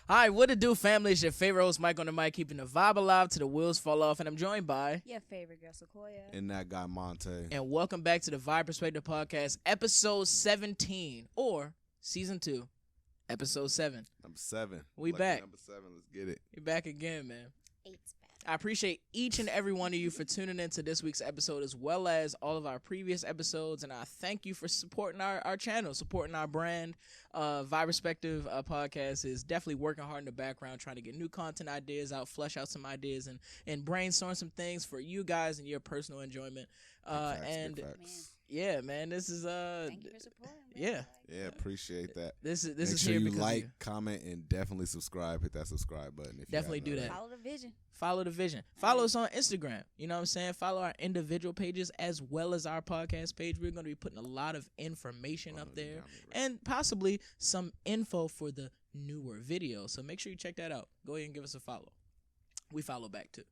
Hi, what it do, family? It's your favorite host, Mike on the mic, keeping the vibe alive till the wheels fall off. And I'm joined by... Your favorite girl, Sacoya. And that guy, Monte. And welcome back to the Vibe Perspective Podcast, episode 17, or season 2, episode 7. Number 7. We Lucky back. Number 7. Let's get it. We back again, man. 8's back. I appreciate each and every one of you for tuning in to this week's episode, as well as all of our previous episodes. And I thank you for supporting our channel, supporting our brand. Vibe Perspective Podcast is definitely working hard in the background, trying to get new content ideas out, flesh out some ideas, and brainstorm some things for you guys and your personal enjoyment. Big facts. Yeah, man, this is Thank you for supporting. yeah. Yeah, appreciate that. This Make is sure here you because like, of you. comment, and definitely subscribe. Hit that subscribe button. If Definitely you do haven't that. Follow the vision. Follow the vision. Follow us on Instagram. You know what I'm saying? Follow our individual pages as well as our podcast page. We're going to be putting a lot of information up there and possibly some info for the newer videos. So make sure you check that out. Go ahead and give us a follow. We follow back too.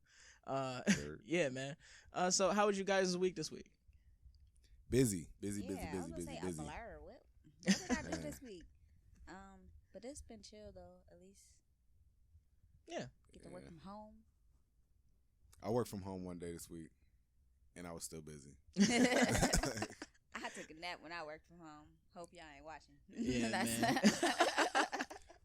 Yeah, man. So how was you guys' week this week? Busy. I was gonna say a blur. What did I do this week? But it's been chill though. At least. Yeah. Get to work from home. I worked from home one day this week, and I was still busy. I took a nap when I worked from home. Hope y'all ain't watching. Yeah, man.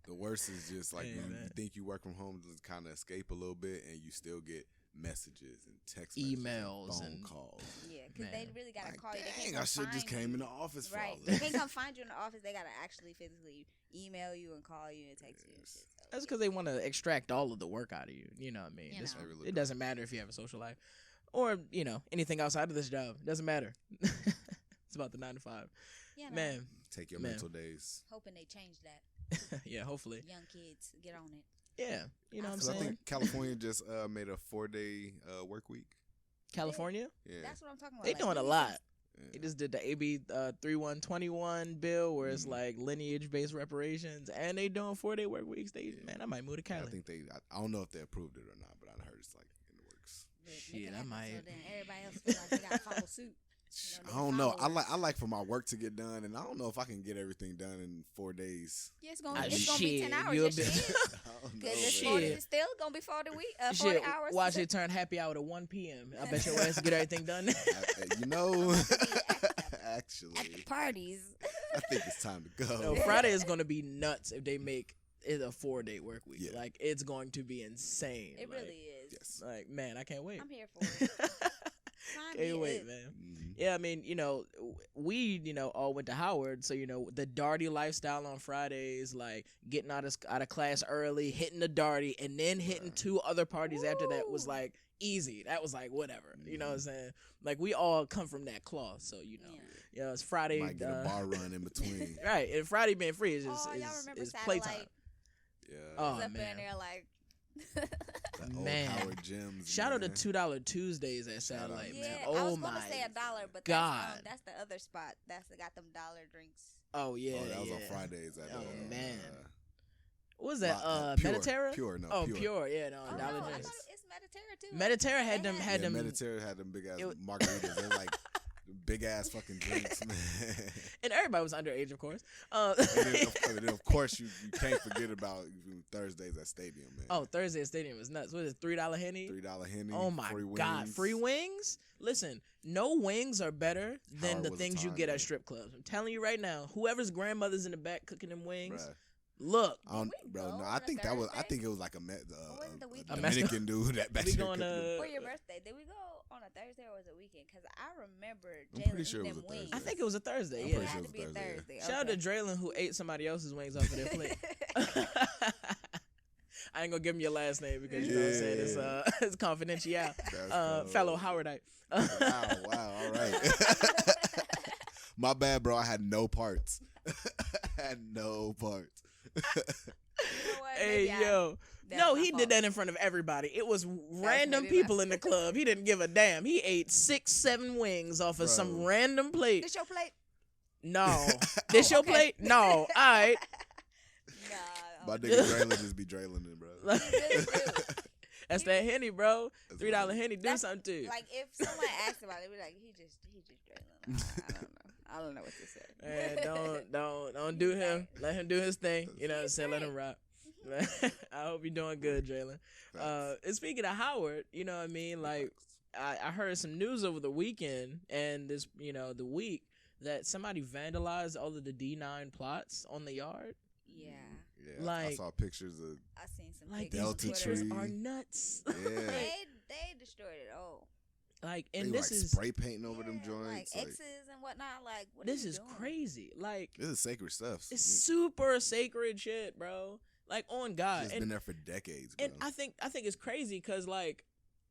The worst is just like Hey, you man. think you work from home to kind of escape a little bit, and you still get messages and text messages Emails and and- phone calls. Yeah, because they Man. really gotta Like, call you. They dang, can't I come should just find came you. in the office for Right. all They this. can't come find you in the office. They gotta actually physically email you and call you and text you and shit. So, That's because they want to extract all of the work out of you. You know what I mean? You This- know. They really it do. doesn't matter if you have a social life or, anything outside of this job. It doesn't matter. It's about the 9 to 5. you know, Man. Take your Man. mental days. hoping they change that. Yeah, hopefully. Young kids, get on it. Yeah. You know what I'm 'Cause I saying? think California just made a 4-day work week. California? Yeah. That's what I'm talking about. They like, doing a we need lot. Yeah. They just did the AB 3121 bill where it's Mhm. like lineage-based reparations, and they doing 4-day work weeks. Yeah. Man, I might move to I Cali. think I don't know if they approved it or not, but I heard it's like in the works. Make it Shit, I happen, might. So then everybody else feel like they gotta follow suit. I don't know. I like for my work to get done, and I don't know if I can get everything done in 4 days. Yeah, it's Ah, gonna be shit, 10 hours. you a Yes, bit- it is. I don't know, Because it's man. 40, Shit. it's still gonna be 40 40 Shit, hours. watch it turn happy hour to 1 p.m. I bet your ass get everything done. You know, At the actually, parties. I think it's time to go. No, Friday is going to be nuts if they make it a 4-day work week. Yeah. Like, it's going to be insane. It Like- really is. Yes. Like, man, I can't wait. I'm here for it. Sign me Can't wait, up. man. Mhm. Yeah, I mean, we, all went to Howard, so, the darty lifestyle on Fridays, like getting out of class early, hitting the darty, and then hitting Right. 2 other parties after that was Woo. like easy. That was like whatever. You know what I'm Mhm. saying? Like, we all come from that cloth, so Yeah. it's Friday. Might get a bar run in between. Right, and Friday being free is just Oh, y'all remember is playtime. Satellite? Yeah. Oh, I was up man. in there like. That old Man. Howard gyms. Shout out to man. $2 Tuesdays at Shout out, Satellite, Yeah, man. I Oh was my gonna say $1, but God. that's the other spot. That's got them dollar drinks. Oh yeah, Oh, that was on yeah. Fridays. At, Oh, uh, man. What was that? Pure, Mediterra? Pure, no, Oh, Pure. Pure. Yeah, no, Oh, dollar no, I drinks. thought it's Mediterra too. Mediterra had They them had- had Yeah, them, Mediterranean had them big ass It- margaritas. They're like big ass fucking drinks, man. and everybody was underage, of course. And then, of course, you can't forget about Thursdays at Stadium, man. Oh, Thursday at Stadium was nuts. What is it, $3 Henny? $3 Henny. Oh my free God, wings. free wings! Listen, no wings are better than Howard the was a things you time, get man. at strip clubs. I'm telling you right now, whoever's grandmother's in the back cooking them wings, Bruh. look, I don't, we bro. go No, on I a think that was. I Thursday? think it was like a was it the weekend? Dominican dude that back we there going cooking them. For your birthday, did we go on a Thursday or was it a weekend? Because I remember I'm Jalen pretty sure it eating was them a wings. I think it was a Thursday. I'm Yeah. It pretty had sure to it be a was Thursday. Thursday. Shout out to okay. Draylon who ate somebody else's wings off of their plate. I ain't gonna give him your last name because you know what I'm saying it's Yeah. it's confidential. That's cold. Fellow Howardite. Wow, all right. My bad, bro. I had no parts. I had no parts. You know what? Hey Maybe yo. that's No, my he fault. did that in front of everybody. It was random maybe my people in the club. He didn't give a damn. He ate 6-7 wings off of some Bro. random plate. This your plate? No. This your okay. plate? No. All right. Nah. My nigga Draylen just be Draylen it, bro. really do. That's that Henny, bro. That's $3 what- Henny. Do That's- something to you. Like if someone asked about it, we'd be like, he just Draylen. I don't know what to say. Man, don't do him. Let him do his thing. You know what I'm saying? Let him rock. I hope you're doing good, Jalen. And speaking of Howard, you know what I mean? Like, I heard some news over the weekend and this, the week that somebody vandalized all of the D9 plots on the yard. Yeah. Yeah, like, I saw pictures of. I seen some like pictures. Delta these pictures tree. are nuts. Yeah, They destroyed it all. Like, they and were, this like, is spray painting over them Like joints. Like, X's and whatnot. Like, what this are you is doing? crazy. Like, this is sacred stuff. it's super sacred shit, bro. Like, on God. It's been there for decades, bro. And I think it's crazy because, like,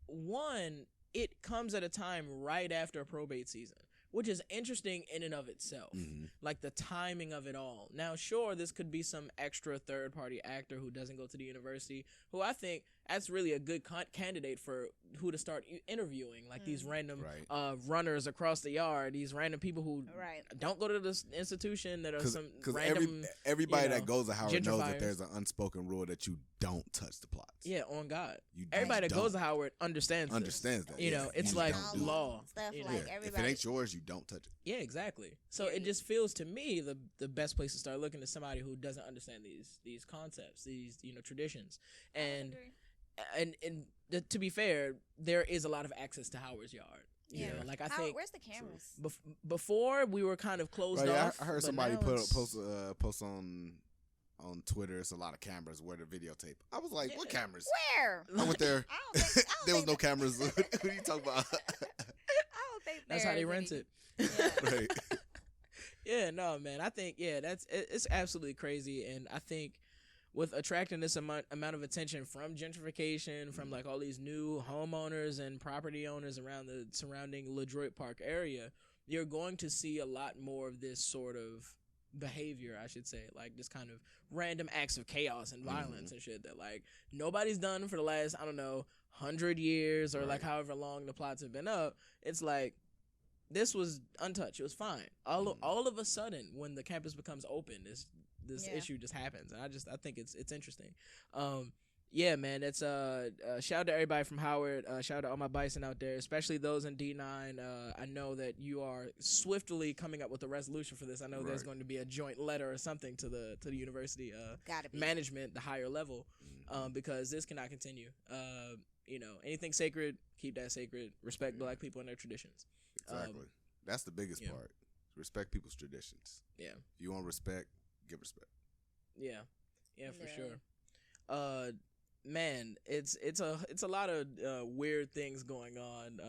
one, it comes at a time right after probate season, which is interesting in and of itself. Mm-hmm. Like, the timing of it all. Now, sure, this could be some extra third-party actor who doesn't go to the university, who I think that's really a good candidate for who to start interviewing. Like, these random runners across the yard, these random people who don't go to this institution that are some random... everybody that goes to Howard knows that gentrifiers. there's an unspoken rule that you don't touch the plots. Yeah, on God. You Everybody that don't. goes to Howard understands that. You know, it's like law. Stuff you know? like If everybody. it ain't yours, you don't touch it. Yeah, exactly. So it just feels to me the best place to start looking is somebody who doesn't understand these concepts, these traditions, and to be fair, there is a lot of access to Howard's yard. You know, like I think where's the cameras? Before we were kind of closed off. I heard but somebody now post on Twitter. It's a lot of cameras where the videotape. I was like, what cameras? Where? I went there. I don't think There was no cameras. What are you talking about? I don't think that's how they rent it. Yeah. Right. Yeah, no, man. I think it's absolutely crazy, and I think with attracting this amount of attention from gentrification, from like all these new homeowners and property owners around the surrounding LaDroit Park area, you're going to see a lot more of this sort of behavior, I should say, like this kind of random acts of chaos and violence and shit that like nobody's done for the last 100 years or like however long the plots have been up. It's like this was untouched. It was fine. All of a sudden, when the campus becomes open, this issue just happens, and I think it's interesting. Yeah, man. It's shout out to everybody from Howard. Shout out to all my bison out there, especially those in D9. I know that you are swiftly coming up with a resolution for this. I know there's going to be a joint letter or something to the university management, the higher level, because this cannot continue. Anything sacred, keep that sacred. Respect Black people and their traditions. Exactly. That's the biggest part. Respect people's traditions. Yeah. If you want respect, give respect. Yeah, for sure. Man, it's a lot of weird things going on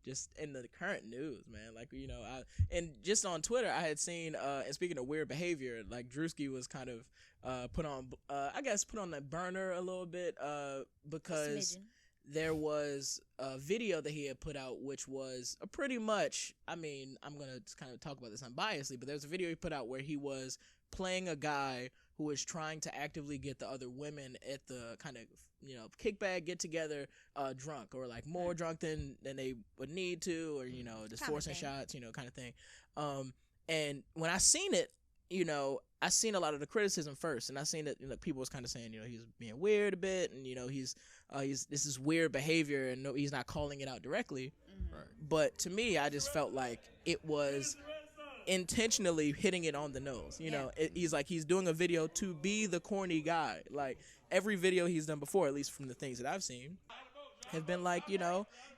just in the current news, man. Like, and just on Twitter I had seen and speaking of weird behavior, like Drewski was kind of put on the burner a little bit because there was a video that he had put out, which was pretty much, I'm going to kind of talk about this unbiasedly, but there's a video he put out where he was playing a guy who was trying to actively get the other women at the kind of, kickback, get together, drunk, or like more drunk than they would need to, or, just forcing shots, kind of thing. And when I seen it, I seen a lot of the criticism first, and I seen that people was kind of saying, he's being weird a bit, and he's this is weird behavior, and he's not calling it out directly. Right. But to me, I just felt like it was intentionally hitting it on the nose. He's doing a video to be the corny guy. Like every video he's done before, at least from the things that I've seen, have been like,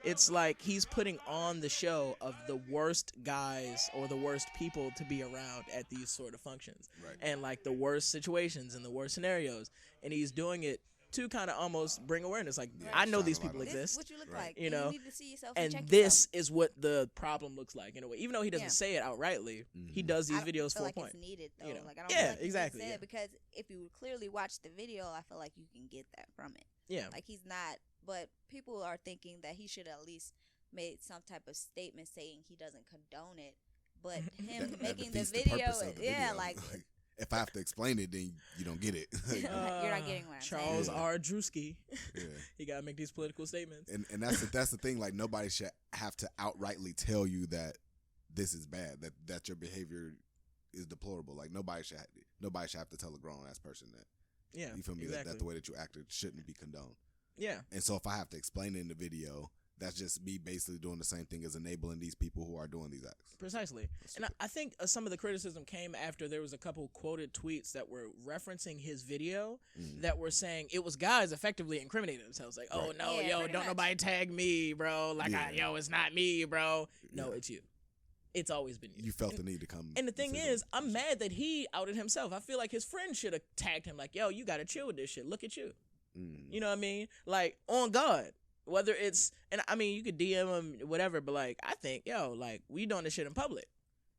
it's like he's putting on the show of the worst guys or the worst people to be around at these sort of functions. Right. And like the worst situations and the worst scenarios. And he's doing it to kind of almost bring awareness. Like, I know these people exist. This is what you look like. You need to see yourself and check this yourself. is what the problem looks like in a way. Even though he doesn't say it outrightly, he does these videos for a point. It's needed though. Like, I don't yeah, feel like exactly. Said, because if you clearly watch the video, I feel like you can get that from it. Yeah. Like he's not, but people are thinking that he should at least made some type of statement saying he doesn't condone it. But him making the video, like if I have to explain it, then you don't get it. you're not getting what I'm Charles saying. R. Drewski. Yeah. He gotta make these political statements. And that's the thing. Like nobody should have to outrightly tell you that this is bad. That your behavior is deplorable. Like nobody should have to tell a grown ass person that. Yeah, you feel me? Exactly. That the way that you acted shouldn't be condoned. Yeah. And so if I have to explain it in the video, that's just me basically doing the same thing as enabling these people who are doing these acts. Precisely. And I think some of the criticism came after there was a couple quoted tweets that were referencing his video that were saying it was guys effectively incriminating themselves. Like, oh, no, don't nobody tag me, bro. Like, it's not me, bro. No, it's you. It's always been you. You felt the need to come. And the thing is, I'm mad that he outed himself. I feel like his friend should have tagged him like, yo, you got to chill with this shit. Look at you. You know what I mean? Like, on God. Whether it's, and I mean, you could DM him, whatever, but like, I think, like, we doing this shit in public.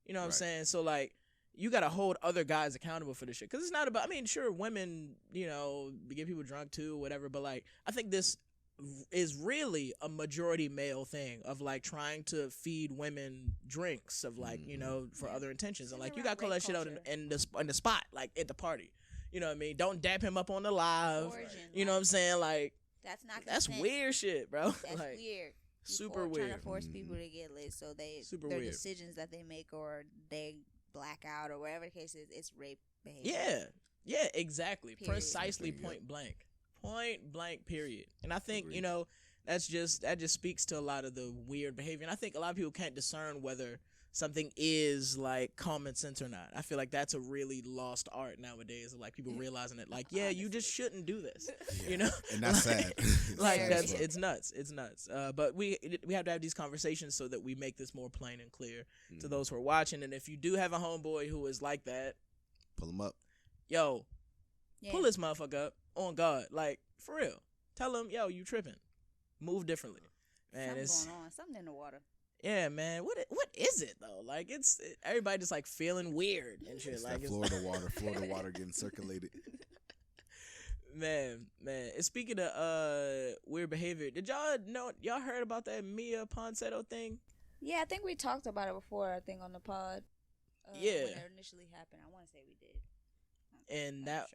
You know what I'm saying? So, like, you got to hold other guys accountable for this shit. Because it's not about, I mean, sure, women, get people drunk too, whatever, but like, I think this is really a majority male thing of like trying to feed women drinks of like, for other intentions. And like, you got to call that shit out in the spot, like at the party. You know what I mean? Don't dap him up on the live. Origin, you know what I'm saying? Like, that's weird shit, bro. That's like, weird. Super weird. Trying to force people to get lit, so their decisions that they make or they black out or whatever the case is, it's rape behavior. Yeah, exactly. Period. Precisely, point blank. Period. And I think that just speaks to a lot of the weird behavior. And I think a lot of people can't discern whether something is like common sense or not. I feel like that's a really lost art nowadays of like people realizing it like, you just shouldn't do this. And that's sad. Like it's nuts. But we have to have these conversations so that we make this more plain and clear to those who are watching. And if you do have a homeboy who is like that, pull him up. Pull this motherfucker up on God. Like, for real. Tell him, you tripping. Move differently. Man, something going on. Something in the water. Yeah, man. What is it though? Like everybody just like feeling weird and shit. It's like that Florida water getting circulated. Man. And speaking of weird behavior, did y'all heard about that Mia Ponsetto thing? Yeah, I think we talked about it before. I think on the pod. When it initially happened, I want to say we did. And that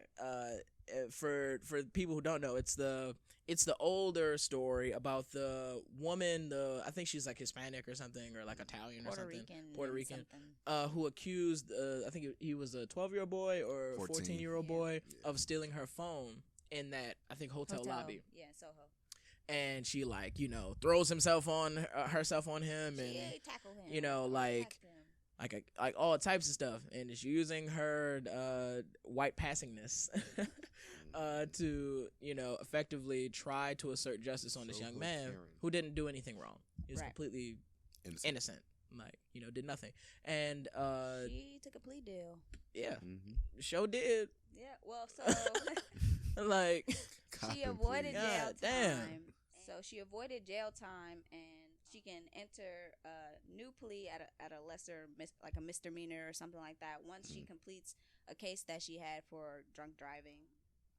for people who don't know, it's the older story about the woman, I think she's like Hispanic or something, or like Italian or something, Puerto Rican, who accused I think he was a 12-year-old boy or 14-year-old boy of stealing her phone in that hotel lobby. Yeah, Soho. And she throws herself on him and tackled him. Like all types of stuff, and is using her white passingness to effectively try to assert justice on this young man who didn't do anything wrong. He was completely innocent. Like did nothing, and she took a plea deal. Yeah, sure did. Yeah, well, so like she avoided jail time. Damn. So she avoided jail time and she can enter a new plea at a lesser, like a misdemeanor or something like that, once she completes a case that she had for drunk driving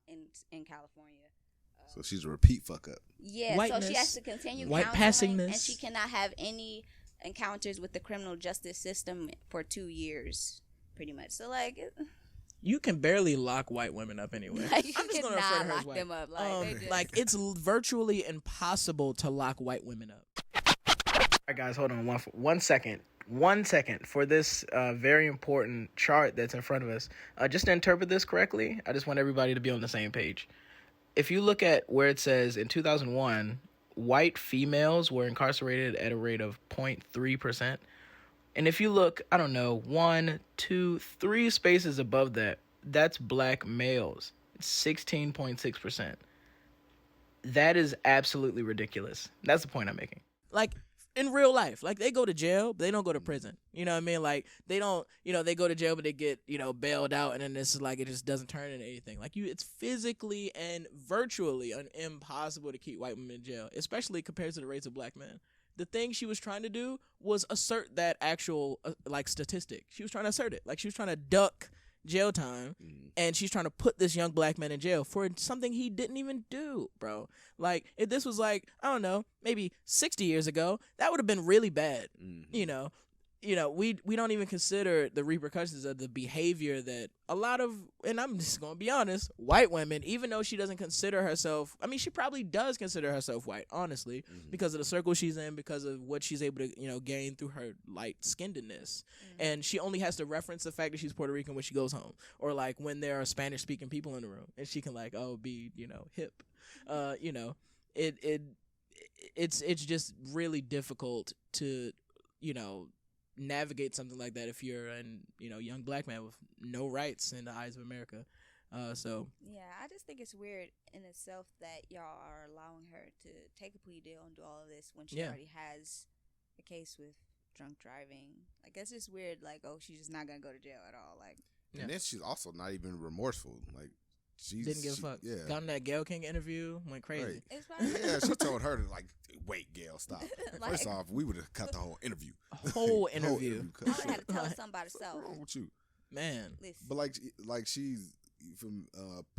in California. So she's a repeat fuck up. Yeah, Whiteness, so she has to continue white counseling, passingness, and she cannot have any encounters with the criminal justice system for 2 years, pretty much. So like, you can barely lock white women up anyway. I'm just gonna refer to her as white. Them up. Like it's virtually impossible to lock white women up. All right, guys, hold on one second. 1 second for this very important chart that's in front of us. Just to interpret this correctly, I just want everybody to be on the same page. If you look at where it says in 2001, white females were incarcerated at a rate of 0.3%. And if you look, 1, 2, 3 spaces above that, that's black males. It's 16.6%. That is absolutely ridiculous. That's the point I'm making. Like, in real life, like, they go to jail, but they don't go to prison. You know what I mean? Like, they don't, they go to jail, but they get, bailed out, and then it's like, it just doesn't turn into anything. Like, it's physically and virtually impossible to keep white women in jail, especially compared to the rates of black men. The thing she was trying to do was assert that actual, statistic. She was trying to assert it. Like, she was trying to duck jail time, and she's trying to put this young black man in jail for something he didn't even do, bro. Like, if this was maybe 60 years ago, that would have been really bad. We don't even consider the repercussions of the behavior that a lot of, and I'm just going to be honest, white women, even though she doesn't consider herself, she probably does consider herself white, honestly, because of the circle she's in, because of what she's able to, gain through her light-skinnedness. And she only has to reference the fact that she's Puerto Rican when she goes home, or like when there are Spanish-speaking people in the room, and she can be, hip. it's just really difficult to, navigate something like that if you're an young black man with no rights in the eyes of America. So yeah, I just think it's weird in itself that y'all are allowing her to take a plea deal and do all of this when she already has a case with drunk driving. Like, it's just weird. Like, oh, she's just not gonna go to jail at all. Like, and then she's also not even remorseful. Like, she didn't give a fuck. Yeah, got on that Gayle King interview, went crazy. Right. Yeah, she told her to wait, Gayle, stop. Like, first off, we would have cut the whole interview. Whole interview. I would have had to tell something about herself. What's wrong with you, man? Listen. But like she's from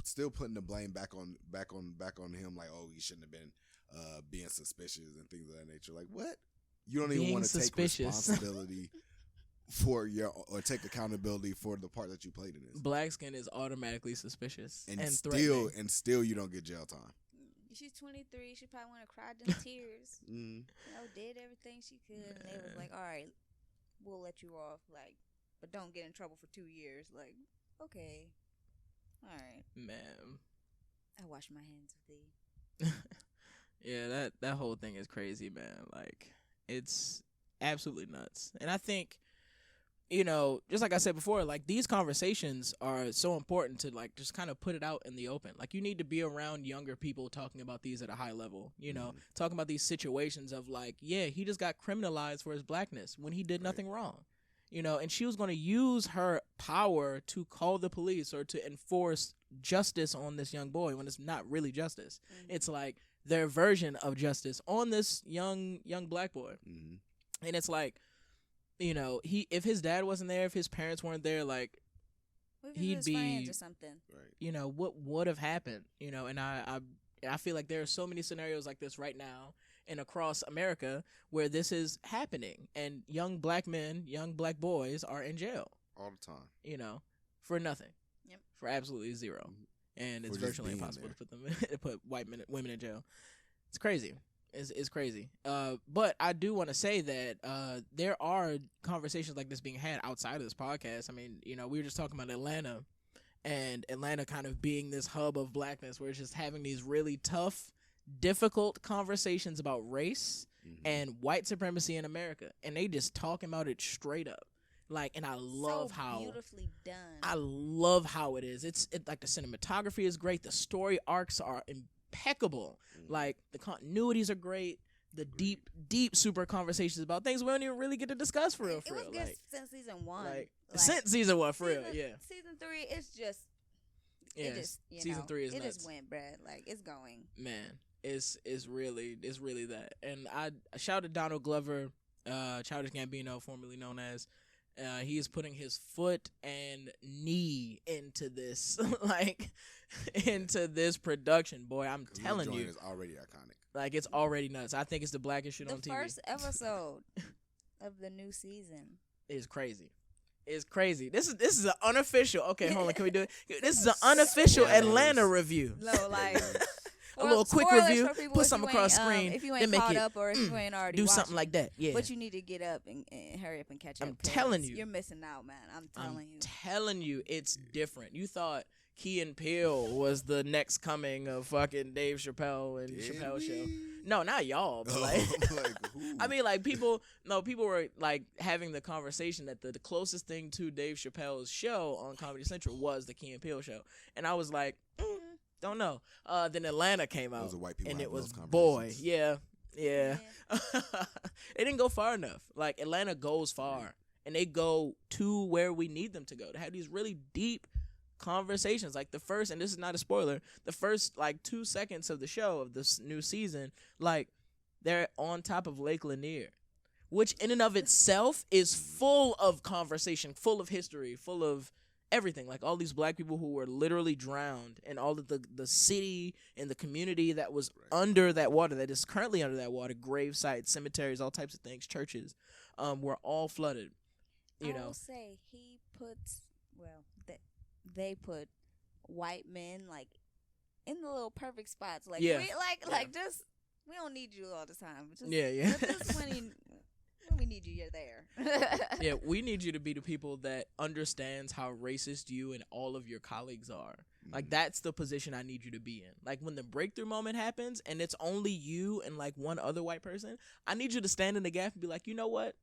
still putting the blame back on him. Like, oh, he shouldn't have been being suspicious and things of that nature. Like, what? You don't even want to take responsibility for or take accountability for the part that you played in this. Black skin is automatically suspicious and still you don't get jail time. She's 23. She probably want to cry them tears. Did everything she could, and they was like, "All right, we'll let you off, but don't get in trouble for 2 years." Like, okay, all right, man. I wash my hands of thee. Yeah, that whole thing is crazy, man. Like, it's absolutely nuts, and I think, just like I said before, like, these conversations are so important to, like, just kind of put it out in the open. Like, you need to be around younger people talking about these at a high level, talking about these situations of, like, yeah, he just got criminalized for his blackness when he did nothing wrong, and she was going to use her power to call the police or to enforce justice on this young boy when it's not really justice. Mm-hmm. It's like their version of justice on this young black boy. Mm-hmm. And it's like, if his dad wasn't there, if his parents weren't there, like, he'd be, or something. Right. What would have happened? And I feel like there are so many scenarios like this right now and across America where this is happening, and young black men, young black boys are in jail all the time. For nothing. Yep. For absolutely zero, and it's virtually impossible to put them to put women in jail. It's crazy. Is crazy. But I do want to say that there are conversations like this being had outside of this podcast. I mean, we were just talking about Atlanta, and Atlanta kind of being this hub of blackness where it's just having these really tough, difficult conversations about race and white supremacy in America, and they just talking about it straight up. Like, and I love how beautifully done. I love how it is. It's like the cinematography is great. The story arcs are impeccable. Like, the continuities are great. The deep super conversations about things we don't even really get to discuss for real. It was good since season 1. Since season 1, for real, yeah. Season 3, it's just, season 3 is nuts. It just went, bruh. Like, it's going. Man, it's really that. And I shouted Donald Glover, Childish Gambino, formerly known as. He is putting his foot and knee into this, into this production. Boy, I'm telling you, it's already iconic. Like, it's already nuts. I think it's the blackest shit on TV. The first episode of the new season is crazy. It's crazy. This is an unofficial. Okay, hold on. Can we do it? This is an unofficial Atlanta review. No, like. A little quick review, put something across screen, if you ain't then caught make it, up or if you ain't already do watching, something like that. Yeah, but you need to get up and hurry up and catch up. I'm telling you, you're missing out, man. I'm telling you, it's different. You thought Key and Peele was the next coming of fucking Dave Chappelle and Chappelle Show. No, not y'all. But I mean, like, people were like having the conversation that the closest thing to Dave Chappelle's show on Comedy Central was the Key and Peele show, and I was like. Don't know. Then Atlanta came out, and it was boy, yeah. It didn't go far enough. Like, Atlanta goes far, and they go to where we need them to go to have these really deep conversations. Like, the first, and this is not a spoiler, the first 2 seconds of the show of this new season, like, they're on top of Lake Lanier, which in and of itself is full of conversation, full of history, full of everything. Like, all these black people who were literally drowned, and all of the city and the community that was under that water, that is currently under that water, grave sites, cemeteries, all types of things, churches, were all flooded. I will say they put white men in the little perfect spots. Like, just we don't need you all the time. Just, just when we need you, you're there. Yeah, we need you to be the people that understands how racist you and all of your colleagues are. Like, that's the position I need you to be in. Like, when the breakthrough moment happens and it's only you and like one other white person, I need you to stand in the gap and be like, you know what?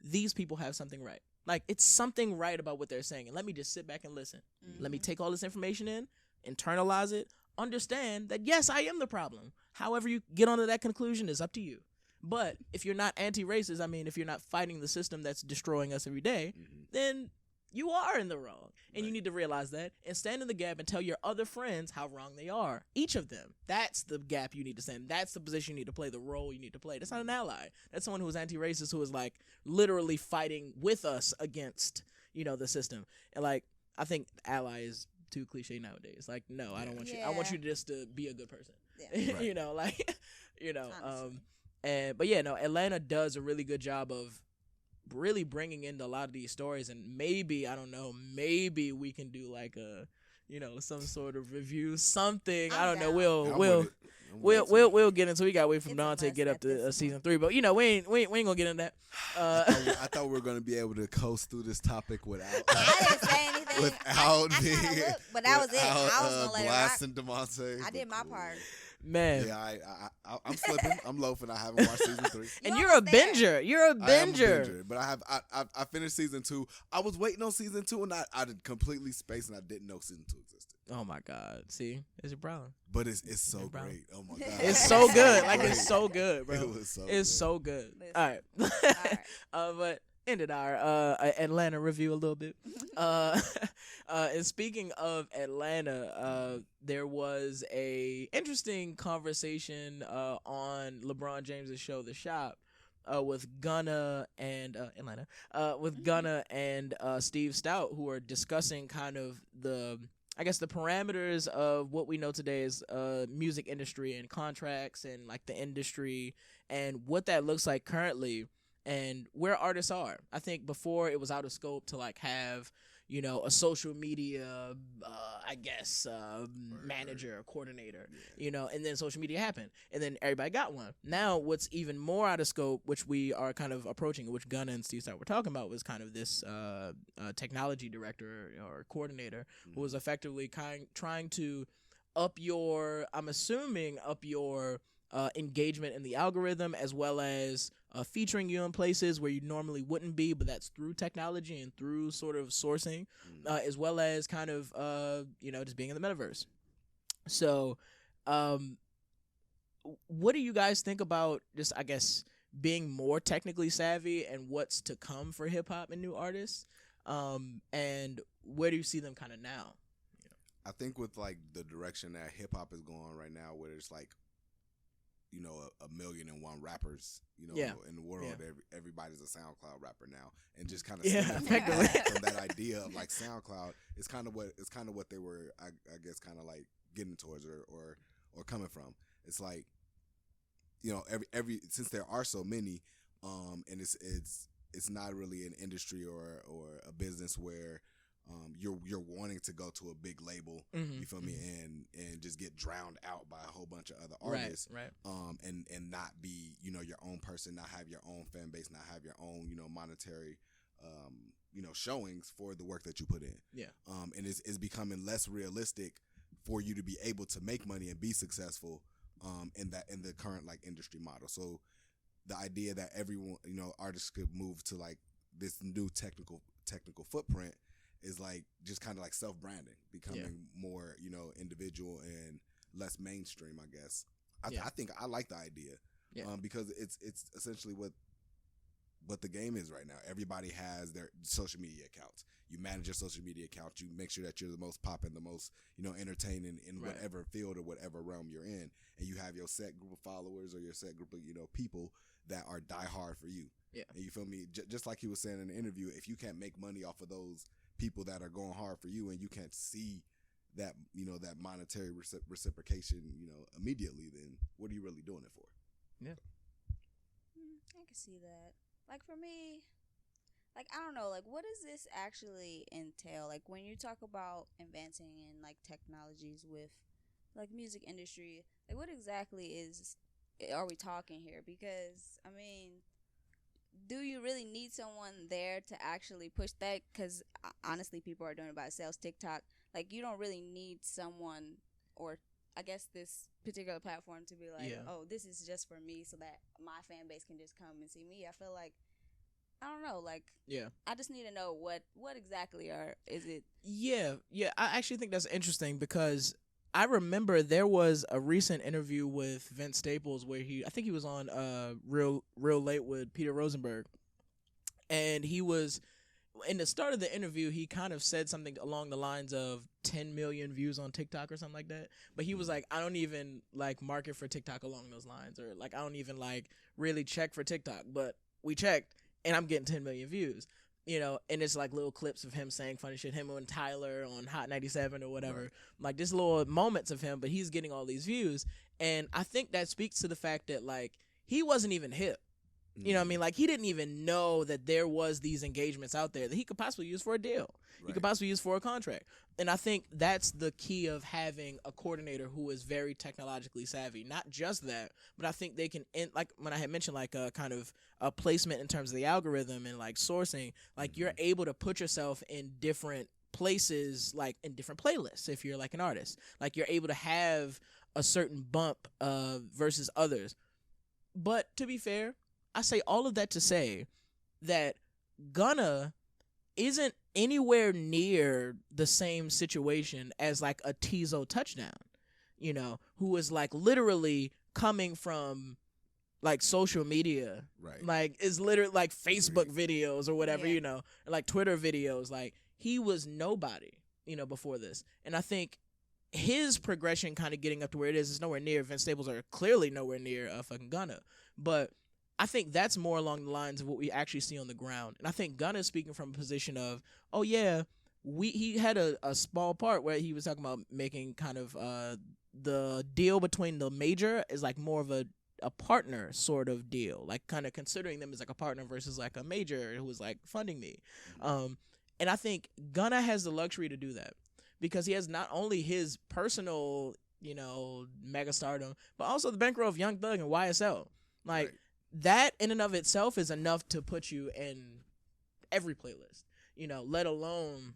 These people have something right. Like, it's something right about what they're saying. And let me just sit back and listen. Let me take all this information in, internalize it, understand that, yes, I am the problem. However you get onto that conclusion is up to you. But if you're not anti-racist, I mean, if you're not fighting the system that's destroying us every day, then you are in the wrong. And you need to realize that and stand in the gap and tell your other friends how wrong they are. Each of them. That's the gap you need to stand. That's the position you need to play, the role you need to play. That's not an ally. That's someone who is anti-racist, who is like literally fighting with us against, you know, the system. And like, I think ally is too cliche nowadays. Like, no, I don't want you. I want you just to be a good person. Yeah. You know, like, you know, but yeah, no, Atlanta does a really good job of really bringing in a lot of these stories, and maybe, I don't know, maybe we can do like a, you know, some sort of review, something. I don't know. We'll get into. We got to wait for Dante to get up to season 3, but you know, we ain't gonna get into that. I thought we were gonna be able to coast through this topic without. I didn't say anything. Without I being, looked, but that was it. I was gonna let blasting it rock. DeMonta. I did my part. Man, yeah, I'm slipping. I'm loafing. I haven't watched season 3. And you're a binger. You're a binger. I am a binger, but I finished season 2. I was waiting on season 2, and I did completely spaced, and I didn't know season 2 existed. Oh my God! See, it's your problem. But it's so great. Oh my God! It's so good. Like, it's so good, bro. It was so. It's so good. All right. But ended our Atlanta review a little bit. And speaking of Atlanta, there was a interesting conversation on LeBron James's show, The Shop, with Gunna and Atlanta, with Gunna and Steve Stout, who are discussing kind of the parameters of what we know today as music industry and contracts and like the industry and what that looks like currently and where artists are. I think before it was out of scope to like have, you know, a social media, manager or coordinator, you know, and then social media happened and then everybody got one. Now what's even more out of scope, which we are kind of approaching, which Gunna and Steve Stout were talking about, was kind of this technology director or coordinator who was effectively trying to up your engagement in the algorithm, as well as featuring you in places where you normally wouldn't be, but that's through technology and through sort of sourcing, as well as kind of, just being in the metaverse. So what do you guys think about just, I guess, being more technically savvy and what's to come for hip-hop and new artists? And where do you see them kind of now? I think with like the direction that hip-hop is going right now, where it's like, you know, a 1,000,001 rappers, you know, in the world. Everybody's a SoundCloud rapper now, and just kind of from that idea of like SoundCloud is kind of what they were, I guess, kind of like getting towards or coming from. It's like, you know, every since there are so many, and it's not really an industry or a business where you're wanting to go to a big label, you feel me, and just get drowned out by a whole bunch of other artists, right. And not be, you know, your own person, not have your own fan base, not have your own, you know, monetary, you know, showings for the work that you put in. And it's becoming less realistic for you to be able to make money and be successful, in the current like industry model. So the idea that everyone, you know, artists could move to like this new technical footprint is like just kind of like self-branding, becoming more, you know, individual and less mainstream, I guess. I think I like the idea, because it's essentially what the game is right now. Everybody has their social media accounts. You manage your social media account. You make sure that you're the most poppin', the most, you know, entertaining in whatever field or whatever realm you're in, and you have your set group of followers or your set group of, you know, people that are die hard for you. And you feel me? Just like he was saying in the interview, if you can't make money off of those people that are going hard for you, and you can't see that, you know, that monetary reciprocation, you know, immediately, then what are you really doing it for? I can see that. Like, for me, like, I don't know, like, what does this actually entail? Like, when you talk about advancing in like technologies with like music industry, like, what exactly are we talking here? Because I mean, do you really need someone there to actually push that? Because honestly, people are doing it by themselves. TikTok, like, you don't really need someone, or I guess this particular platform, to be like, oh, this is just for me, so that my fan base can just come and see me. I feel like, I don't know, like, I just need to know what exactly is it? Yeah, I actually think that's interesting, because I remember there was a recent interview with Vince Staples where I think he was on Real Late with Peter Rosenberg, and he was, in the start of the interview, he kind of said something along the lines of 10 million views on TikTok or something like that. But he was like, I don't even like market for TikTok along those lines, or like I don't even like really check for TikTok, but we checked and I'm getting 10 million views. You know, and it's like little clips of him saying funny shit, him and Tyler on Hot 97 or whatever. Right. Like, just little moments of him, but he's getting all these views. And I think that speaks to the fact that, like, he wasn't even hip. You know what I mean? Like, he didn't even know that there was these engagements out there that he could possibly use for a deal. Right. He could possibly use for a contract. And I think that's the key of having a coordinator who is very technologically savvy. Not just that, but I think they can, like when I had mentioned, like a kind of a placement in terms of the algorithm and like sourcing, like you're able to put yourself in different places, like in different playlists if you're like an artist. Like, you're able to have a certain bump versus others. But to be fair, I say all of that to say that Gunna isn't anywhere near the same situation as like a Tizo Touchdown, you know, who is like literally coming from like social media, right? Like, is literally like Facebook videos or whatever, you know, like Twitter videos. Like, he was nobody, you know, before this. And I think his progression kind of getting up to where it is nowhere near Vince Staples, or clearly nowhere near fucking Gunna. But I think that's more along the lines of what we actually see on the ground. And I think Gunna is speaking from a position of, oh yeah, he had a small part where he was talking about making kind of the deal between the major is like more of a partner sort of deal, like kind of considering them as like a partner versus like a major who was like funding me. And I think Gunna has the luxury to do that because he has not only his personal, you know, mega stardom, but also the bankroll of Young Thug and YSL. Like, right. That in and of itself is enough to put you in every playlist, you know, let alone,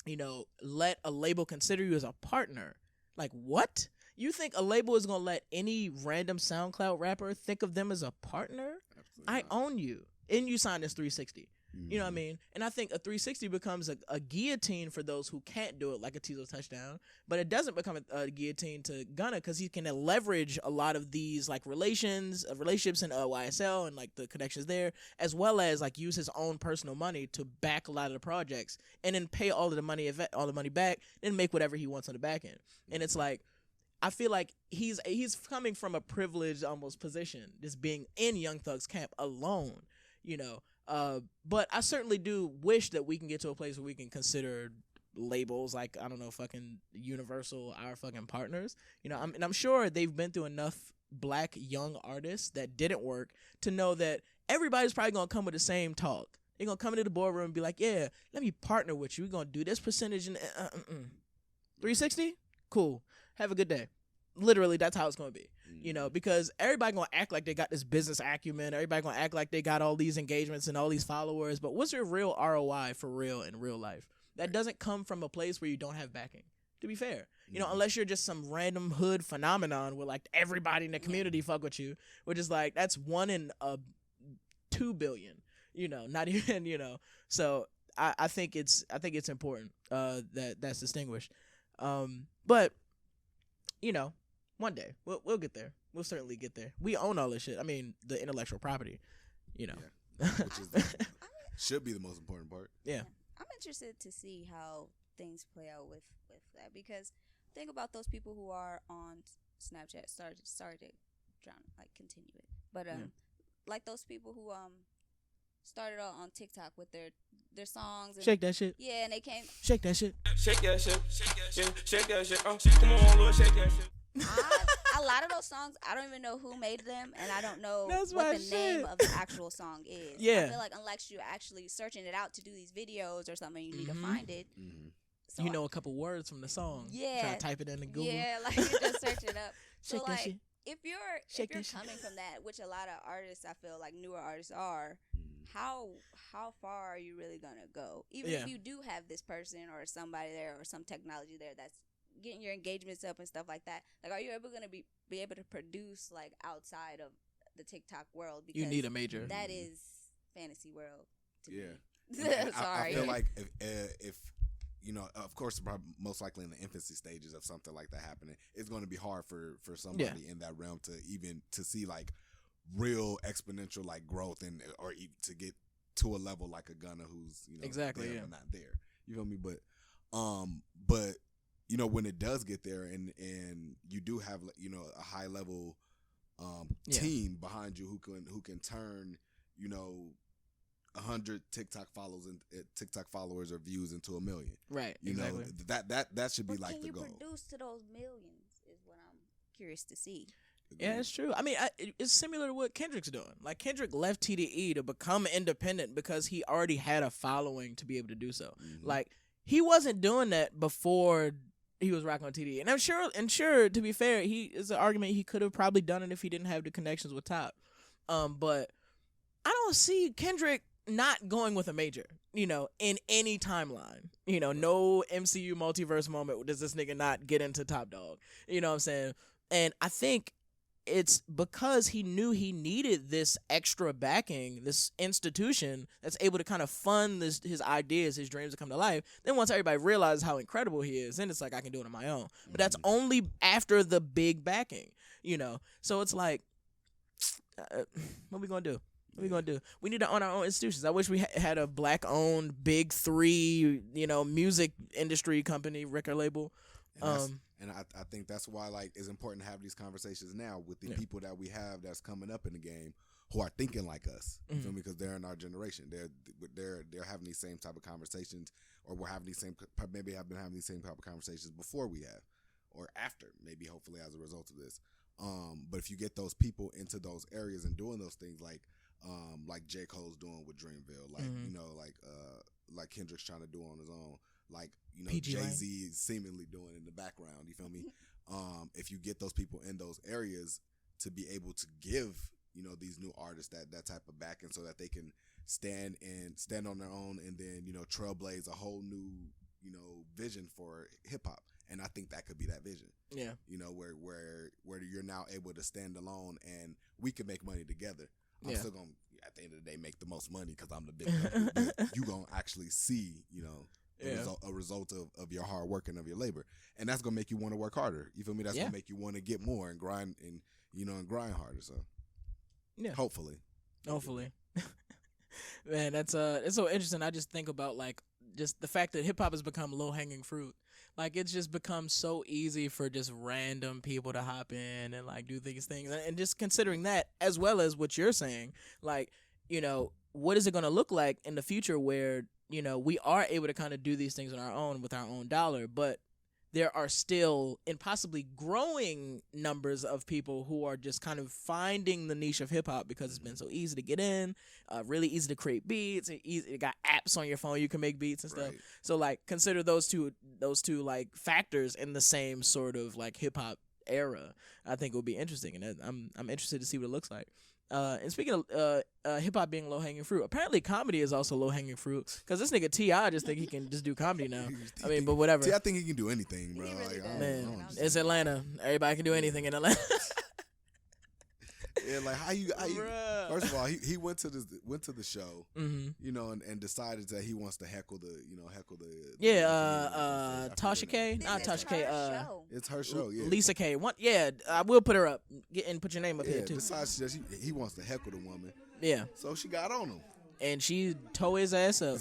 you know, let a label consider you as a partner. Like, what? You think a label is going to let any random SoundCloud rapper think of them as a partner? Absolutely I not. Own you. And you signed this 360. You know what I mean? And I think a 360 becomes a guillotine for those who can't do it, like a Tizo Touchdown. But it doesn't become a guillotine to Gunna because he can leverage a lot of these like relationships in YSL and like the connections there, as well as like use his own personal money to back a lot of the projects and then pay all the money back, then make whatever he wants on the back end. And it's like, I feel like he's coming from a privileged almost position, just being in Young Thug's camp alone, you know. But I certainly do wish that we can get to a place where we can consider labels like, I don't know, fucking Universal our fucking partners. You know, I'm sure they've been through enough black young artists that didn't work to know that everybody's probably gonna come with the same talk. They're gonna come into the boardroom and be like, yeah, let me partner with you. We're gonna do this percentage and 360? Cool. Have a good day. Literally, that's how it's going to be, you know, because everybody going to act like they got this business acumen. Everybody going to act like they got all these engagements and all these followers. But what's your real ROI for real in real life? That doesn't come from a place where you don't have backing, to be fair. You know, unless you're just some random hood phenomenon where, like, everybody in the community fuck with you, which is, like, that's 1 in 2 billion, you know, not even, you know. So I think it's important that's distinguished. But, you know, one day we'll get there. We'll certainly get there. We own all this shit. I mean, the intellectual property, you know, which is should be the most important part. Yeah. I'm interested to see how things play out with that, because think about those people who are on Snapchat. Sorry to drown, like continue it, but like those people who started out on TikTok with their songs. And, shake that shit. Yeah, and they came. Shake that shit. Shake that shit. Shake that shit. Come on, Lord, shake that shit. A lot of those songs, I don't even know who made them, and I don't know what the name of the actual song is. Yeah. I feel like unless you're actually searching it out to do these videos or something, you need to find it. So you know a couple words from the song. Yeah. Try to type it into Google. Yeah, like you just search it up. So shake that shit. if you're coming from that, which a lot of artists, I feel like newer artists are, how far are you really gonna go? Even if you do have this person or somebody there or some technology there that's getting your engagements up and stuff like that, like, are you ever gonna be able to produce like outside of the TikTok world? Because you need a major. That is fantasy world to me. I feel like if you know, of course, probably most likely in the infancy stages of something like that happening, it's going to be hard for somebody in that realm to see like real exponential like growth or even to get to a level like a Gunna who's, you know, exactly there but not there. You feel me? But you know, when it does get there and you do have, you know, a high level team behind you who can turn, you know, 100 TikTok followers or views into 1 million. Right. You exactly. know, that should be like the goal. Can you produce to those millions is what I'm curious to see. Yeah, it's true. I mean, it's similar to what Kendrick's doing. Like, Kendrick left TDE to become independent because he already had a following to be able to do so. Mm-hmm. Like, he wasn't doing that before he was rocking on TDE. And I'm sure, to be fair, he is an argument he could have probably done it if he didn't have the connections with Top. But I don't see Kendrick not going with a major, you know, in any timeline. You know, no MCU multiverse moment does this nigga not get into Top Dog. You know what I'm saying? And I think it's because he knew he needed this extra backing, this institution that's able to kind of fund his ideas, his dreams to come to life. Then once everybody realizes how incredible he is, then it's like, I can do it on my own. But that's only after the big backing, you know? So it's like, what we gonna do? What we gonna do? We need to own our own institutions. I wish we had a black-owned big three, you know, music industry company, record label. And I think that's why, like, it's important to have these conversations now with the people that we have that's coming up in the game who are thinking like us. You feel me? Because they're in our generation. They're having these same type of conversations, or we're having maybe have been having these same type of conversations before we have, or after, maybe hopefully as a result of this. But if you get those people into those areas and doing those things like J. Cole's doing with Dreamville, like you know, like Kendrick's trying to do on his own, like, you know, Jay-Z is seemingly doing in the background. You feel me? If you get those people in those areas to be able to give, you know, these new artists that type of backing so that they can stand on their own and then, you know, trailblaze a whole new, you know, vision for hip hop. And I think that could be that vision. Yeah. You know, where you're now able to stand alone and we can make money together. I'm still going to, at the end of the day, make the most money because I'm the big company. But you going to actually see, you know, a result of your hard work and of your labor. And that's going to make you want to work harder. You feel me? That's going to make you want to get more and grind and, you know, and grind harder. So, hopefully. Man, it's so interesting. I just think about, like, just the fact that hip hop has become low hanging fruit. Like, it's just become so easy for just random people to hop in and, like, do these things. And just considering that, as well as what you're saying, like, you know, what is it going to look like in the future where, you know, we are able to kind of do these things on our own with our own dollar, but there are still and possibly growing numbers of people who are just kind of finding the niche of hip hop because it's been so easy to get in, really easy to create beats. It got apps on your phone you can make beats and stuff. So, like, consider those two like factors in the same sort of like hip hop era. I think it would be interesting, and I'm interested to see what it looks like. And speaking of hip hop being low hanging fruit, apparently comedy is also low hanging fruit because this nigga T.I. just think he can just do comedy now. I mean, but whatever. I think he can do anything, bro. Really Man, it's Atlanta. Everybody can do anything in Atlanta. Yeah, like how you first of all, he went to the show, you know, and decided that he wants to heckle the Tasha K, not Tasha K, it's her show, Lisa K. I will put her up. Put your name up here too. Besides, he wants to heckle the woman. Yeah. So she got on him. And she tore his ass up.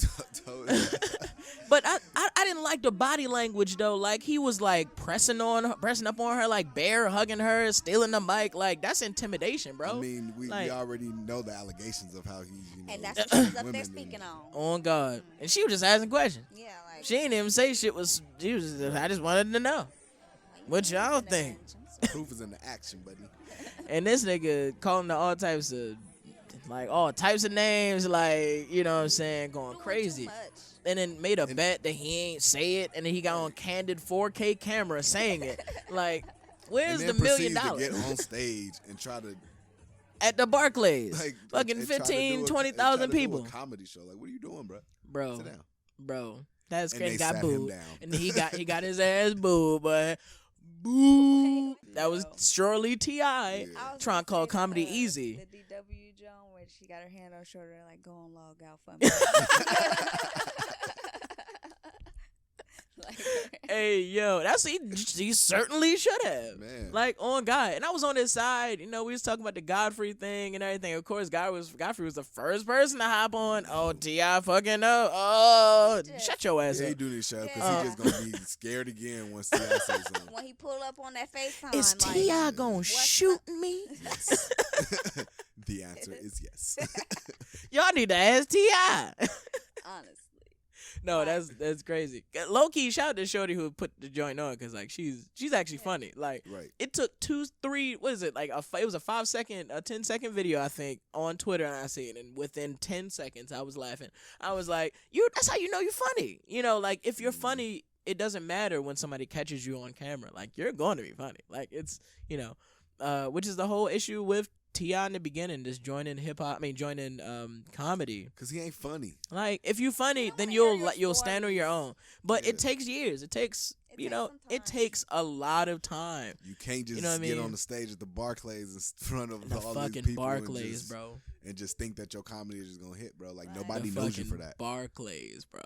But I didn't like the body language though. Like, he was like pressing up on her, like bear hugging her, stealing the mic. Like, that's intimidation, bro. I mean, we already know the allegations of how he's, you know, and that's what she's up there speaking on. On God. And she was just asking questions. Yeah, like, she didn't even say shit I just wanted to know what y'all think. Proof is in the action, buddy. And this nigga calling her all types of names, like, you know what I'm saying, going crazy. And then made a bet that he ain't say it, and then he got on candid 4K camera saying it. Like, where's the $1 million? To get on stage and try to at the Barclays. Like, Fucking and trying to 15, do a- 20,000 and trying to do people. a comedy show. Like, what are you doing, bro? Bro, Sit down. bro. That's And crazy. they Got sat him booed. down. And he got his ass booed, but boo. That was Yo. surely T.I. I was trying to call gonna say, comedy easy. The DW Joan where she got her hand on her shoulder and like, go and log out for me. Like, Hey, yo, he certainly should have. Man. Like, on God. And I was on his side. You know, we was talking about the Godfrey thing and everything. Of course, Godfrey was the first person to hop on. Oh, T.I. fucking up. Oh, Just- shut your ass Yeah, he up. do this show because Yeah. he just gonna be scared again once T.I. says something. when he pull up on that FaceTime, Is like, T.I. gonna what's shoot up? me? Yes. The answer is yes. Y'all need to ask T.I. Honestly. No, that's crazy. Low key, shout out to Shorty who put the joint on because like she's actually funny. Like Right. it took 2, 3, what is it? Like it was a 10-second video I think on Twitter and I see it, and within 10 seconds I was laughing. I was like, that's how you know you're funny. You know, like if you're funny, it doesn't matter when somebody catches you on camera. Like you're going to be funny. Like it's which is the whole issue with T.I. in the beginning, just joining comedy. Because he ain't funny. Like if you funny, You then wanna hear your you'll stand on your stories. own. But Yeah. it takes years. It takes It takes some it time. takes a lot of time. You can't just know what I get mean? on the stage at the Barclays in front of The all these fucking people Barclays, and bro. and just think that your comedy is just gonna hit, bro. Like Right. nobody The knows you fucking for that. Barclays, bro.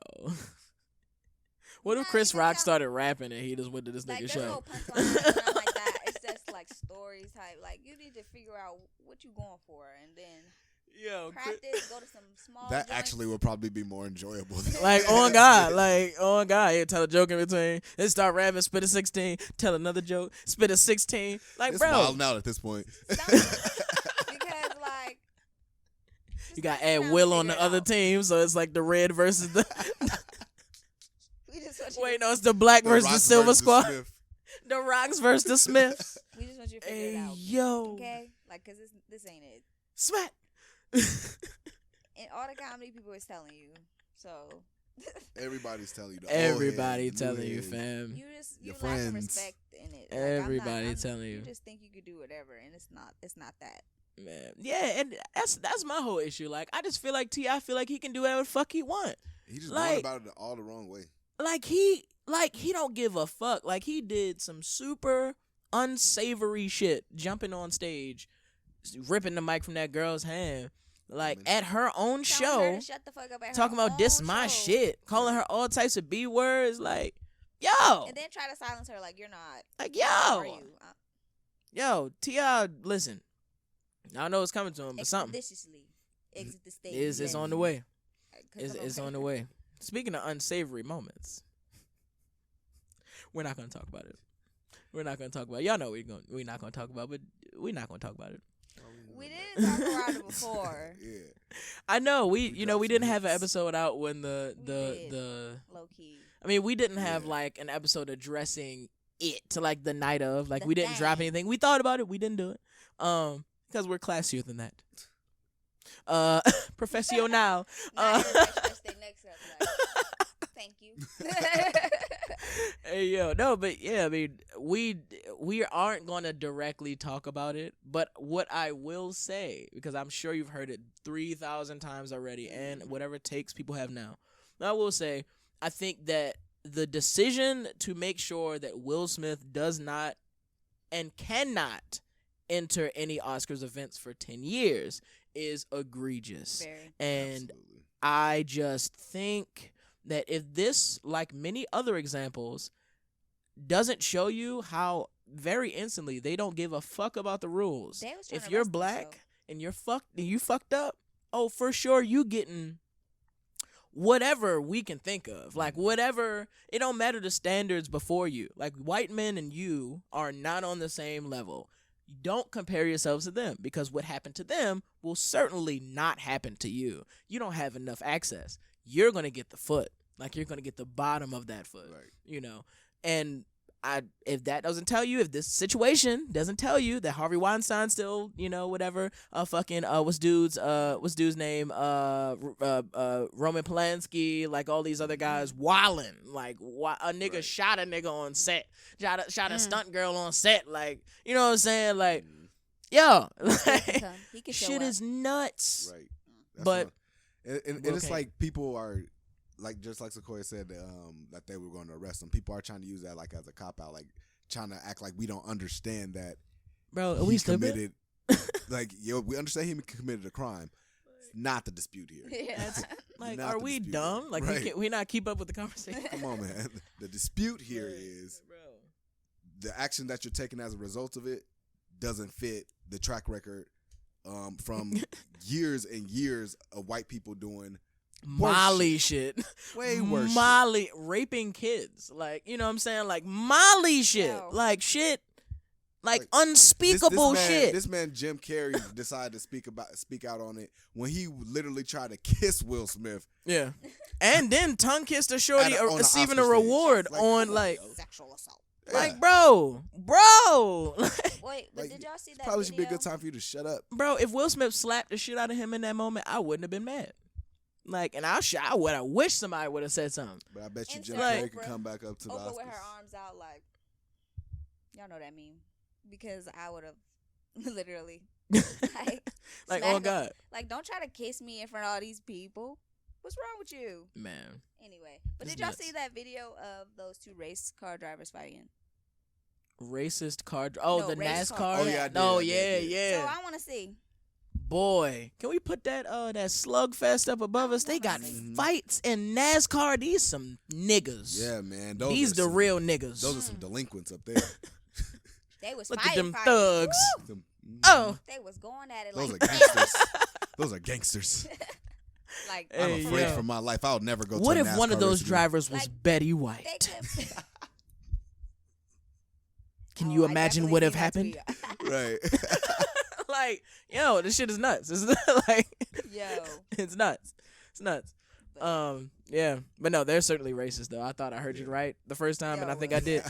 What if Not Chris even Rock that- started rapping and he just went to this Like, nigga there's show? no punchlines, nothing like that. It's just like stories type. Like, you need to figure out what you going for and then Yo, practice, go to some small That joints. actually would probably be more enjoyable. Than like on God, yeah, tell a joke in between, then start rapping, spit a 16, tell another joke, spit a 16. Like, it's bro, wilding out at this point. Because, like, you got just to add kinda Will on figure the it other out. team, so it's like the red versus the. We just want you Wait, to, no, it's the black The versus the Rocks silver versus squad. Smith. The Rocks versus the Smiths. we just want you to figure it Hey, out. yo. Okay? Like, because this ain't it. Smack. And all the comedy people is telling you. So, Everybody's telling you. The Everybody old heads, the new telling you, heads. fam. you Your lack some friends. respect in it. Everybody telling you. You just think you could do whatever, and it's not that. Man, yeah, and that's my whole issue. Like, I just feel like T.I. feel like he can do whatever the fuck he want. He just Like- going about it all the wrong way. Like he don't give a fuck. Like he did some super unsavory shit, jumping on stage, ripping the mic from that girl's hand, like at her own Telling her show, to shut the fuck up at her talking about this own my show. shit, calling her all types of B words. Like, yo, And then try to silence her like you're not. like Who are yo, you? yo, T.I. Listen, I know it's coming to him, but something Expeditiously exit the stage. is on the way. 'Cause I'm Is on the way. Speaking of unsavory moments, we're not gonna talk about it. We're not gonna talk about it. Y'all know we're not gonna talk about it, but we're not gonna talk about it. We didn't talk about it before. Yeah. I know we dropped didn't some have an hits. episode out when We did. the Low key. I mean we didn't have Yeah. like an episode addressing it to like the night of, like The we didn't drop thing. anything. We thought about it, we didn't do it. Because we're classier than that. Professional. Not everybody should stay next to us. Like, thank you. Hey yo, no, but yeah, I mean, we aren't gonna directly talk about it, but what I will say, because I'm sure you've heard it 3,000 times already, and whatever takes people have now, I will say, I think that the decision to make sure that Will Smith does not and cannot enter any Oscars events for 10 years is egregious. Very. And Absolutely. I just think that if this, like many other examples, doesn't show you how very instantly they don't give a fuck about the rules. They was trying If to you're arrest black themselves. and you fucked up, oh, for sure you getting whatever we can think of. Like whatever, it don't matter the standards before you. Like white men and you are not on the same level. Don't compare yourselves to them, because what happened to them will certainly not happen to you. You don't have enough access. You're going to get the foot. Like you're going to get the bottom of that foot, Right. you know. And if that doesn't tell you, if this situation doesn't tell you that Harvey Weinstein still, you know, whatever, fucking what's dude's name, Roman Polanski, like all these other guys wildin', like a nigga Right. shot a nigga on set, shot a stunt girl on set, like, you know what I'm saying, like Yo, He can show shit up. is nuts. Right. But and it's like people are like, just like Sacoya said, that they were going to arrest him. People are trying to use that like as a cop out, like trying to act like we don't understand that. Bro, are he we stupid? committed. Like, yo, we understand he committed a crime. It's not the dispute here. Yeah. Like, Not are the we dispute dumb? here. Like, Right. we not keep up with the conversation. Come on, man. The dispute here is bro. the action that you're taking as a result of it doesn't fit the track record from years and years of white people doing Molly shit. way worse. Molly raping kids. Like, you know what I'm saying? Like Molly shit. Yo. Like shit. Like Like, unspeakable shit. This man Jim Carrey decided to speak out on it when he literally tried to kiss Will Smith. Yeah. And then tongue kissed a shorty On the receiving a Oscar stage. reward Like, on come on, like yo. Sexual assault. like bro. Like, Wait, but Like, did y'all see that probably should be a video? good time for you to shut up. bro, if Will Smith slapped the shit out of him in that moment, I wouldn't have been mad. Like, and I would have wished somebody would have said something. But I bet you And Jim so Carrey Oprah- can come back up to the Oprah with her Oscars. arms out, like, y'all know that meme, because I would have literally like, Like, smacked oh him. God. Like, don't try to kiss me in front of all these people. What's wrong with you? Man. Anyway, but It's did y'all nuts. see that video of those two race car drivers fighting? Racist car. No, The race NASCAR. car. Oh, yeah, I did, No, I did, yeah, I did. yeah. So I want to see. Boy, can we put that slugfest up above us? They got Mhm. fights in NASCAR. These some niggas. Yeah, man. These are the some- real niggas. Those are some delinquents up there. They was Look at fighting, them fighting. thugs. Woo! Them- Oh, They was going at it Those like are gangsters. Those are gangsters. like Hey, I'm afraid yo. for my life. I'll never go what to a if one of NASCAR those race again. drivers was Like, Betty they White? could. Can Oh, you I imagine definitely what have seen that happened? tweet. Right. Like, yo, this shit is nuts. It's like, Yo. it's nuts. It's nuts. Yeah, but no, they're certainly racist though. I thought I heard you right the first time, and I Yo, think I did.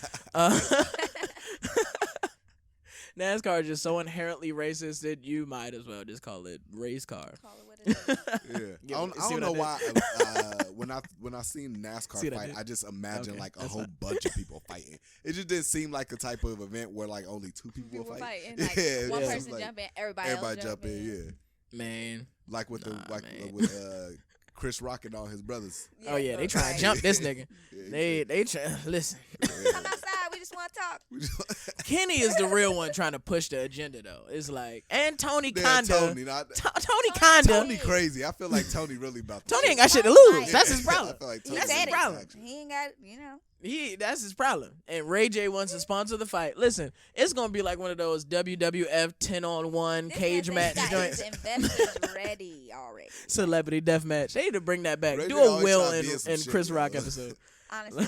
NASCAR is just so inherently racist that you might as well just call it race car. Call it what it is. Yeah. Yeah, I don't see what I know did? why. When I seen NASCAR See what I fight, did? I just imagined Okay, like a that's whole fine. bunch of people fighting. It just didn't seem like the type of event where like only two people People will fight. fighting. Like, Yeah, one it's person like jump in, everybody everybody else jump in. Yeah, Man. like with Nah, man. with Chris Rock and all his brothers. Oh yeah, they right. trying to jump this nigga. Yeah, They try listen. Come outside. We just want to talk. Kenny is the real one trying to push the agenda though. It's like, and Tony Yeah, kinda. Tony, not Tony kinda. Tony crazy. I feel like Tony really about the Tony ain't shit. got shit to Tony lose. like- That's his I problem. feel like He Tony That's said his it. problem. He ain't got, That's his problem. And Ray J wants to sponsor the fight. Listen, it's gonna be like one of those WWF 10-on-1 This cage man match got joints. his investors ready already. Celebrity death match. They need to bring that back. Ray Do J a always Will try to be in some and shit, Chris yo. Rock episode. Honestly.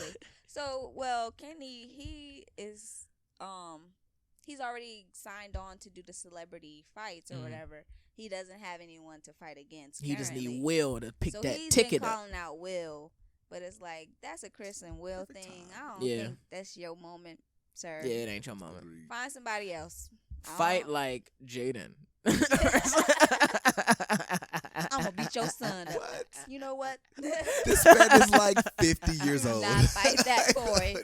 So, well, Kenny, he is, he's already signed on to do the celebrity fights or Mhm. whatever. He doesn't have anyone to fight against. He just currently. need Will to pick So that he's ticket been up. calling out Will, but it's like that's a Chris and Will Perfect thing. time. I don't Yeah. think that's your moment, sir. Yeah, it ain't your moment. Agreed. Find somebody else. I Fight don't- like Jaden. I'm gonna beat your son up. What? You know what? This man is like 50 years do old. not fight that boy.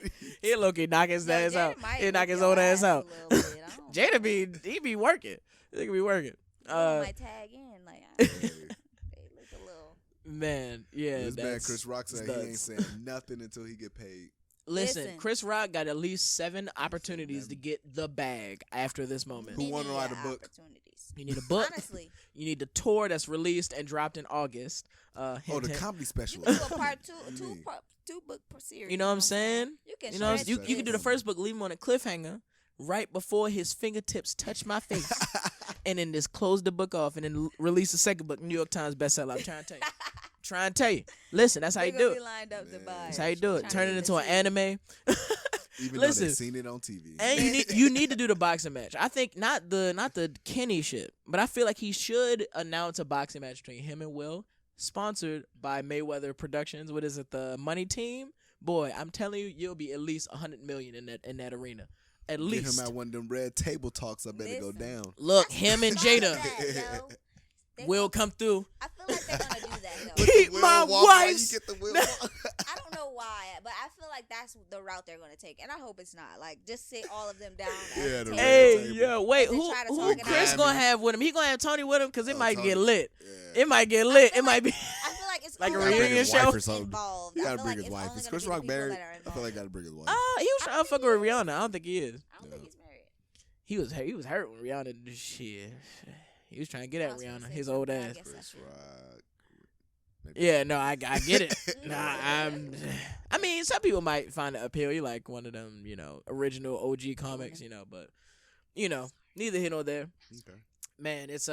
He look-y knock his Yo, ass Jaden out. might He knock whip his your old ass out. a little bit. I don't Jada know. he be working. He be working. Will might tag in like they look a little. Man, yeah. This man that's- Chris Rock said that's he ain't nuts. saying nothing until he get paid. Listen, Listen. Chris Rock got at least 7 opportunities to get the bag after this moment. Who wanna write a book? Opportunities. You need a book. Honestly, You need the tour that's released and dropped in August. Oh, Hint, the hint. comedy you special. can do a part Mm. two book per series. You know what I'm saying? You can You know, stretch you can do the this. first book, leave him on a cliffhanger, right before his fingertips touch my face, and then just close the book off, and then release the second book, New York Times bestseller. I'm trying to tell you. Trying to tell you. Listen, that's how They you gonna do be it. lined up to Man. buy That's how you do it. Trying Turn to it eat into the an tea. anime. Even Listen. though they've seen it on TV. And you need to do the boxing match. I think not the Kenny shit, but I feel like he should announce a boxing match between him and Will, sponsored by Mayweather Productions. What is it, the Money Team? Boy, I'm telling you, you'll be at least $100 million in that arena. At Get least. him at one of them red table talks. I bet it go Listen. down. Look, him and Stop Jada that, yo. They will gonna- come through. I feel like they're gonna do that though. Keep Will my walk while you wife's. get the Will I don't know why, but I feel like that's the route they're gonna take, and I hope it's not. Like, just sit all of them down. Yeah, the Hey, table. yeah, wait, And then who try to who talk it Chris out. gonna have with him? He gonna have Tony with him because it might Tony. get lit. Yeah. It might get lit. feel It might be. I feel like it's Like a only Gotta bring reunion his wife show? or something. involved. He I gotta feel bring like his it's wife. only Is gonna Chris be the Rock people married? that are I feel involved. like gotta bring his wife. He was trying to fuck with Rihanna. I don't think he is. I don't think he's married. He was hurt when Rihanna did shit. He was trying to get I at was gonna Rihanna, say his something, old but I ass. guess Chris Rock. Maybe. Yeah, no, I get it. I mean, some people might find it appeal. You like one of them, original OG comics, but neither here nor there. Okay. Man, it's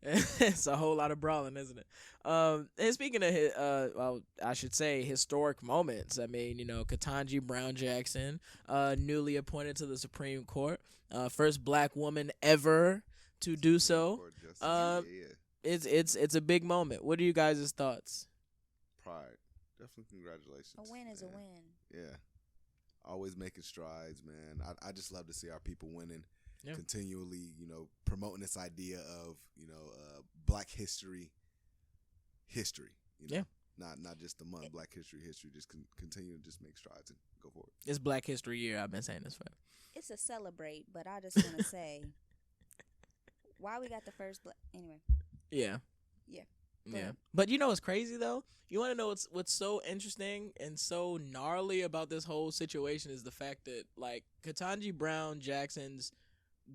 it's a whole lot of brawling, isn't it? And speaking of I should say historic moments. I mean, Ketanji Brown Jackson, newly appointed to the Supreme Court, first black woman ever to do so. Yeah. It's a big moment. What are you guys' thoughts? Pride. Definitely congratulations. A win is a man. win. Yeah. Always making strides, man. I just love to see our people winning. Yeah. Continually, promoting this idea of, Black history. Yeah. Not just the month, Black history. Just continue to just make strides and go forward. It's Black History Year. I've been saying this forever. It's a celebrate, but I just want to say why we got the first anyway. Yeah. Yeah. Yeah. But you know what's crazy though? You want to know what's so interesting and so gnarly about this whole situation is the fact that like Ketanji Brown Jackson's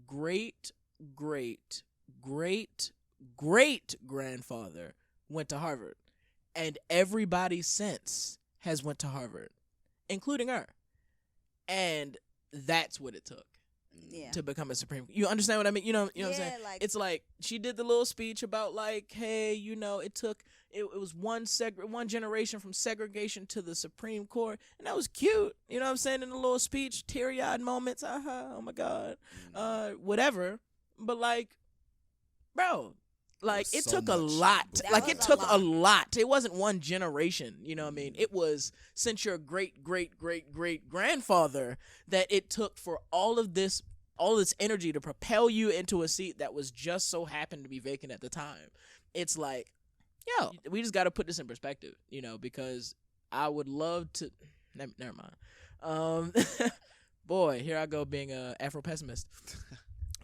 great grandfather went to Harvard, and everybody since has went to Harvard, including her, and that's what it took. Yeah. To become a Supreme. You understand what I mean? You know what I'm saying? Like, it's like she did the little speech about like, hey, it took it was one generation from segregation to the Supreme Court, and that was cute. You know what I'm saying? In the little speech, teary-eyed moments, oh my God, whatever. But like, bro, like it so took much. a lot. That Like was it a took lot. a lot. It wasn't one generation. You know what I mean? It was since your great grandfather that it took for all this energy to propel you into a seat that was just so happened to be vacant at the time. It's like, yo, we just got to put this in perspective, because I would love to. Never mind. Boy, here I go being a Afro pessimist.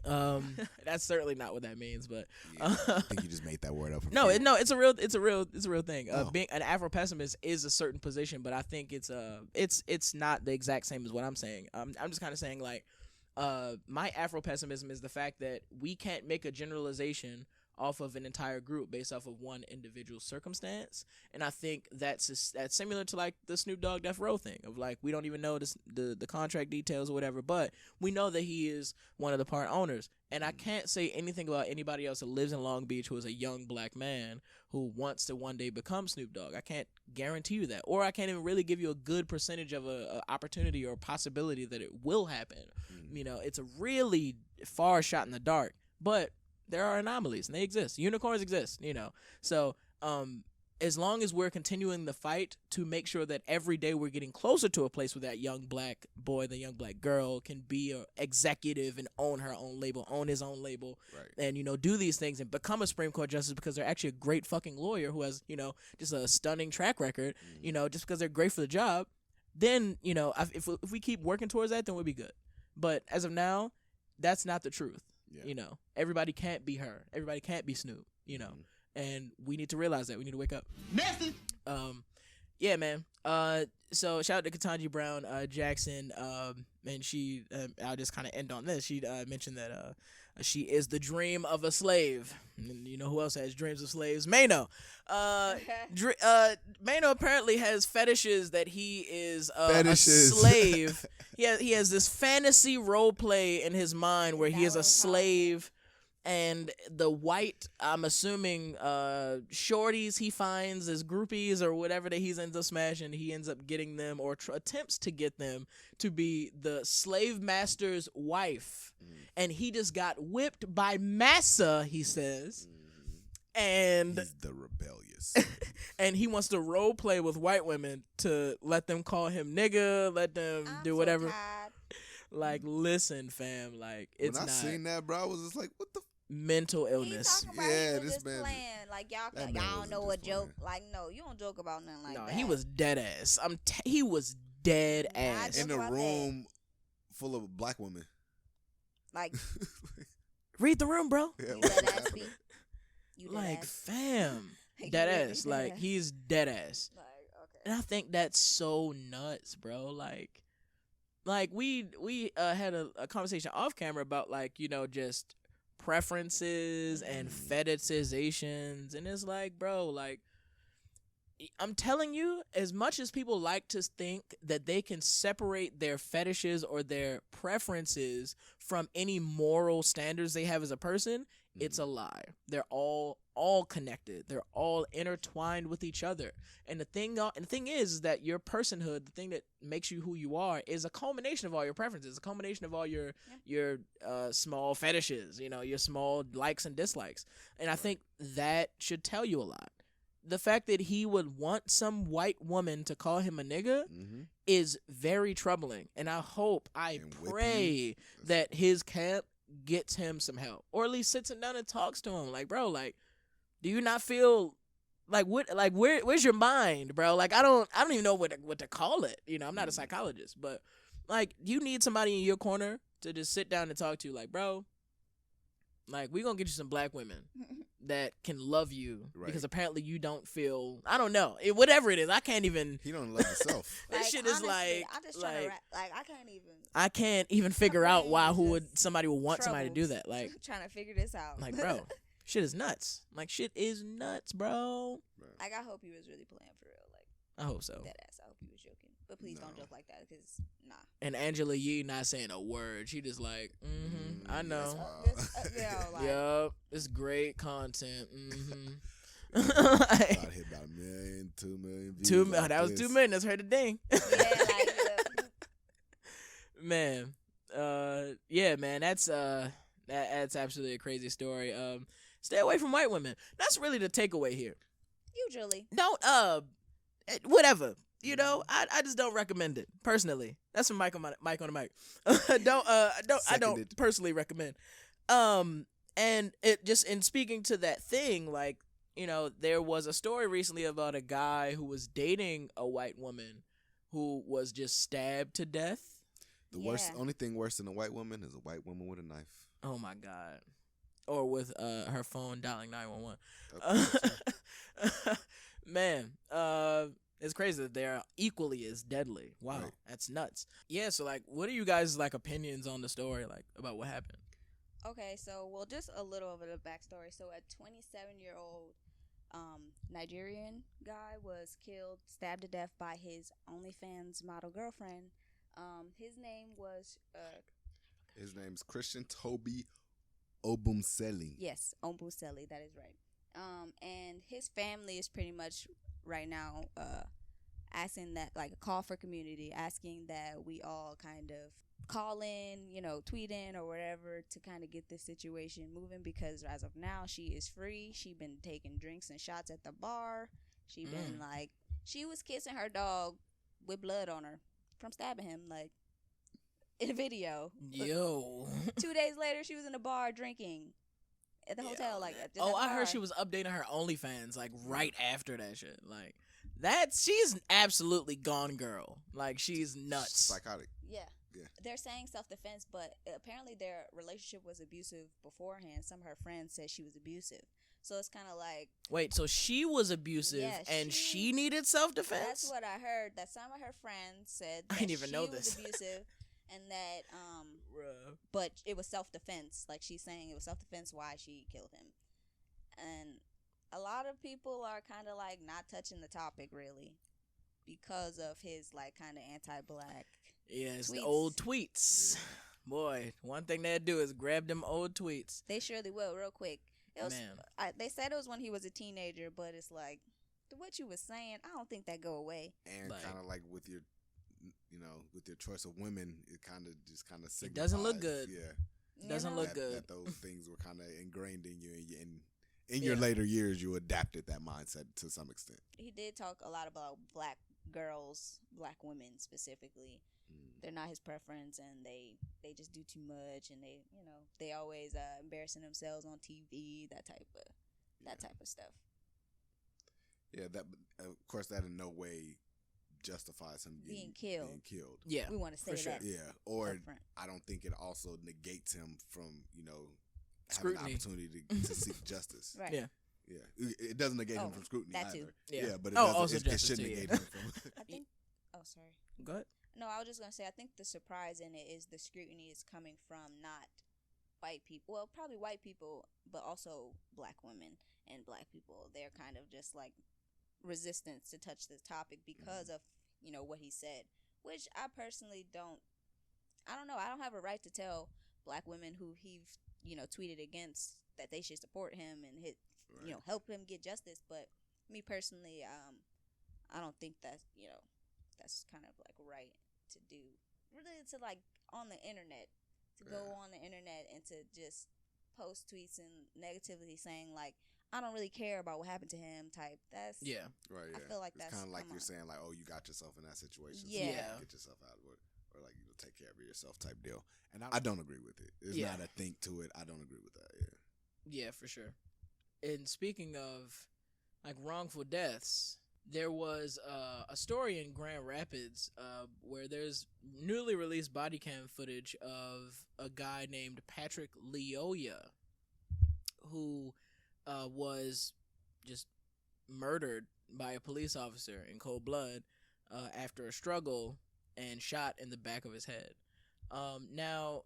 That's certainly not what that means, but I think you just made that word up. no, it's a real thing. Oh. Being an Afro pessimist is a certain position, but I think it's not the exact same as what I'm saying. I'm just kind of saying like, my Afro pessimism is the fact that we can't make a generalization off of an entire group based off of one individual circumstance, and I think that's similar to like the Snoop Dogg Death Row thing of like we don't even know the contract details or whatever, but we know that he is one of the part owners, and I can't say anything about anybody else that lives in Long Beach who is a young black man who wants to one day become Snoop Dogg. I can't guarantee you that, or I can't even really give you a good percentage of a opportunity or possibility that it will happen. It's a really far shot in the dark, but there are anomalies and they exist. Unicorns exist, So, as long as we're continuing the fight to make sure that every day we're getting closer to a place where that young black boy, the young black girl can be an executive and own her own label, own his own label, right. And, do these things and become a Supreme Court justice because they're actually a great fucking lawyer who has, just a stunning track record, just because they're great for the job, then, if we keep working towards that, then we'll be good. But as of now, that's not the truth. Yeah. Everybody can't be her. Everybody can't be Snoop, and we need to realize that. We need to wake up. Nasty. Yeah, man. So shout out to Ketanji Brown Jackson. And she, I'll just kind of end on this. She mentioned that she is the dream of a slave. And you know who else has dreams of slaves? Mano. Mano apparently has fetishes that he is a slave. He has this fantasy role play in his mind where he is a slave. And the white, I'm assuming, shorties he finds as groupies or whatever that he ends up smashing, he ends up getting them or attempts to get them to be the slave master's wife. And he just got whipped by massa, he says. And he's the rebellious. And he wants to role play with white women to let them call him nigga, let them do whatever. Like, listen, fam, like, it's when I not. seen that, bro, I was just like, what the mental illness. He talking about he was just playing. Like y'all don't know a joke. Like no, you don't joke about nothing like that. He was dead ass. He was dead ass in a room full of black women. Like, read the room, bro. Yeah, you dead ass beat. You dead like, ass. fam, dead ass. Like he's dead ass. Like, okay. And I think that's so nuts, bro. Like we had a conversation off camera about like, you know, just preferences and fetishizations, and it's like, bro, like I'm telling you, as much as people like to think that they can separate their fetishes or their preferences from any moral standards they have as a person, it's a lie. They're all connected. They're all intertwined with each other. And the thing is that your personhood, the thing that makes you who you are, is a culmination of all your preferences, a culmination of all your small fetishes, you know, your small likes and dislikes. And I think that should tell you a lot. The fact that he would want some white woman to call him a nigga is very troubling. And I pray that his camp gets him some help, or at least sits him down and talks to him. Like, bro, like, do you not feel like where's your mind, bro? Like, I don't even know what to call it. You know, I'm not a psychologist, but like, you need somebody in your corner to just sit down and talk to you. Like, bro, like, we gonna get you some black women that can love you, because apparently you don't feel, I don't know, whatever it is. I can't even. He don't love himself. This shit is like, I'm just trying to like, I can't even figure out why somebody would want somebody to do that. Like, trying to figure this out. Like, bro, shit is nuts. Like, shit is nuts, bro. Like, I hope he was really playing for real. Like, I hope so. Dead ass. I hope he was joking. But please don't joke like that, because nah. And Angela Yee not saying a word. She just like, I know. Yup, it's great content. About hit about 1 million, 2 million views. 2 million. That was 2 million. That's heard a ding. Yeah, like, man. Yeah, man. That's absolutely a crazy story. Stay away from white women. That's really the takeaway here. Usually. Don't whatever. You know, I just don't recommend it personally. That's from Mike on the mic. I don't personally recommend. And it just, in speaking to that thing, like, you know, there was a story recently about a guy who was dating a white woman who was just stabbed to death. Only thing worse than a white woman is a white woman with a knife. Oh my God. Or with her phone dialing 911. Man, it's crazy that they're equally as deadly. Wow, right. That's nuts. Yeah, so like, what are you guys' like opinions on the story, like about what happened? Okay, so just a little of a backstory. So a 27-year-old Nigerian guy was killed, stabbed to death by his OnlyFans model girlfriend. His name's Christian Toby Obumseli. Yes, Obumseli, that is right. And his family is pretty much right now asking that, like, a call for community, asking that we all kind of call in, you know, tweet in or whatever to kind of get this situation moving, because as of now she is free. She been taking drinks and shots at the bar. She been like, she was kissing her dog with blood on her from stabbing him, like, in a video. Yo. 2 days later she was in the bar drinking at the hotel, like. I heard she was updating her OnlyFans like right after that shit. Like, she's absolutely gone girl. Like, she's nuts. Psychotic. Yeah. They're saying self-defense, but apparently their relationship was abusive beforehand. Some of her friends said she was abusive. So it's kind of like... Wait, so she was abusive and she needed self-defense? That's what I heard, that some of her friends said that I didn't even know she this. was abusive. And that, but it was self-defense. Like, she's saying it was self-defense why she killed him. And a lot of people are kind of, like, not touching the topic, really, because of his, like, kind of anti-black it's tweets. The old tweets. Boy, one thing they'd do is grab them old tweets. They surely will, real quick. It was, they said it was when he was a teenager, but it's like, what you was saying, I don't think that go away. And kind of like with your... You know, with your choice of women, it kind of signifies. It doesn't look good. Yeah, it doesn't look good. That those things were kind of ingrained in you, and in your later years, you adapted that mindset to some extent. He did talk a lot about black girls, black women specifically. they're not his preference, and they just do too much, and they always embarrassing themselves on TV, that type of stuff. Yeah, that of course that in no way justifies him being killed. Yeah, we want to say sure. that. Yeah, or upfront. I don't think it also negates him from Scrutiny. having an opportunity to seek justice. Right. Yeah. Yeah, it doesn't negate him from scrutiny that either. too. Yeah. But it also doesn't. It justice shouldn't too, negate yeah. him from. I think. Oh, sorry. Go ahead. No, I was just gonna say I think the surprise in it is the scrutiny is coming from not white people. Well, probably white people, but also black women and black people. They're kind of just like resistance to touch this topic because of what he said, which I personally don't. I don't know. I don't have a right to tell black women who he tweeted against that they should support him and help him get justice. But me personally, I don't think that's that's kind of like right to do. Really, to like on the internet, to go on the internet and to just post tweets and negatively saying like, I don't really care about what happened to him type. That's Right. Yeah. I feel like it's that's kind of like you're saying like, oh, you got yourself in that situation. So Yeah. get yourself out of it, or like take care of yourself type deal. And I don't agree with it. There's not a think to it. I don't agree with that. Yeah, for sure. And speaking of like wrongful deaths, there was a story in Grand Rapids where there's newly released body cam footage of a guy named Patrick Leoya who was just murdered by a police officer in cold blood after a struggle and shot in the back of his head. Now,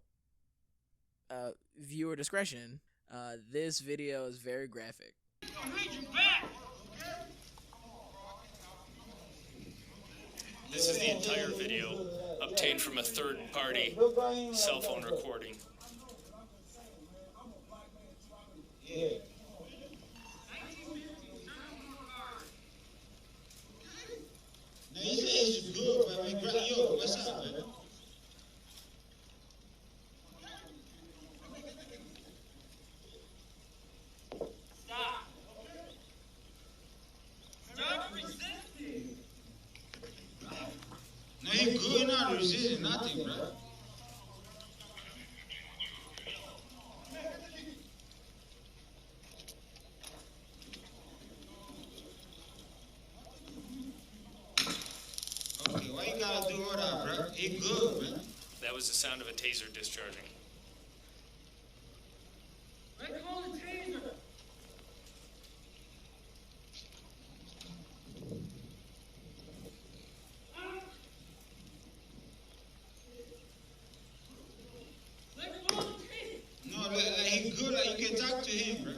viewer discretion, this video is very graphic. This is the entire video obtained from a third-party cell phone recording. Yeah. Now you say it's good, man. Yo, what's up, man? Stop resisting. Now you good, you're not resisting nothing, bro. Okay, why you gotta do all that, bro? It good, man. That was the sound of a taser discharging. Let's call the taser. No, like he good, like you can talk to him, bro.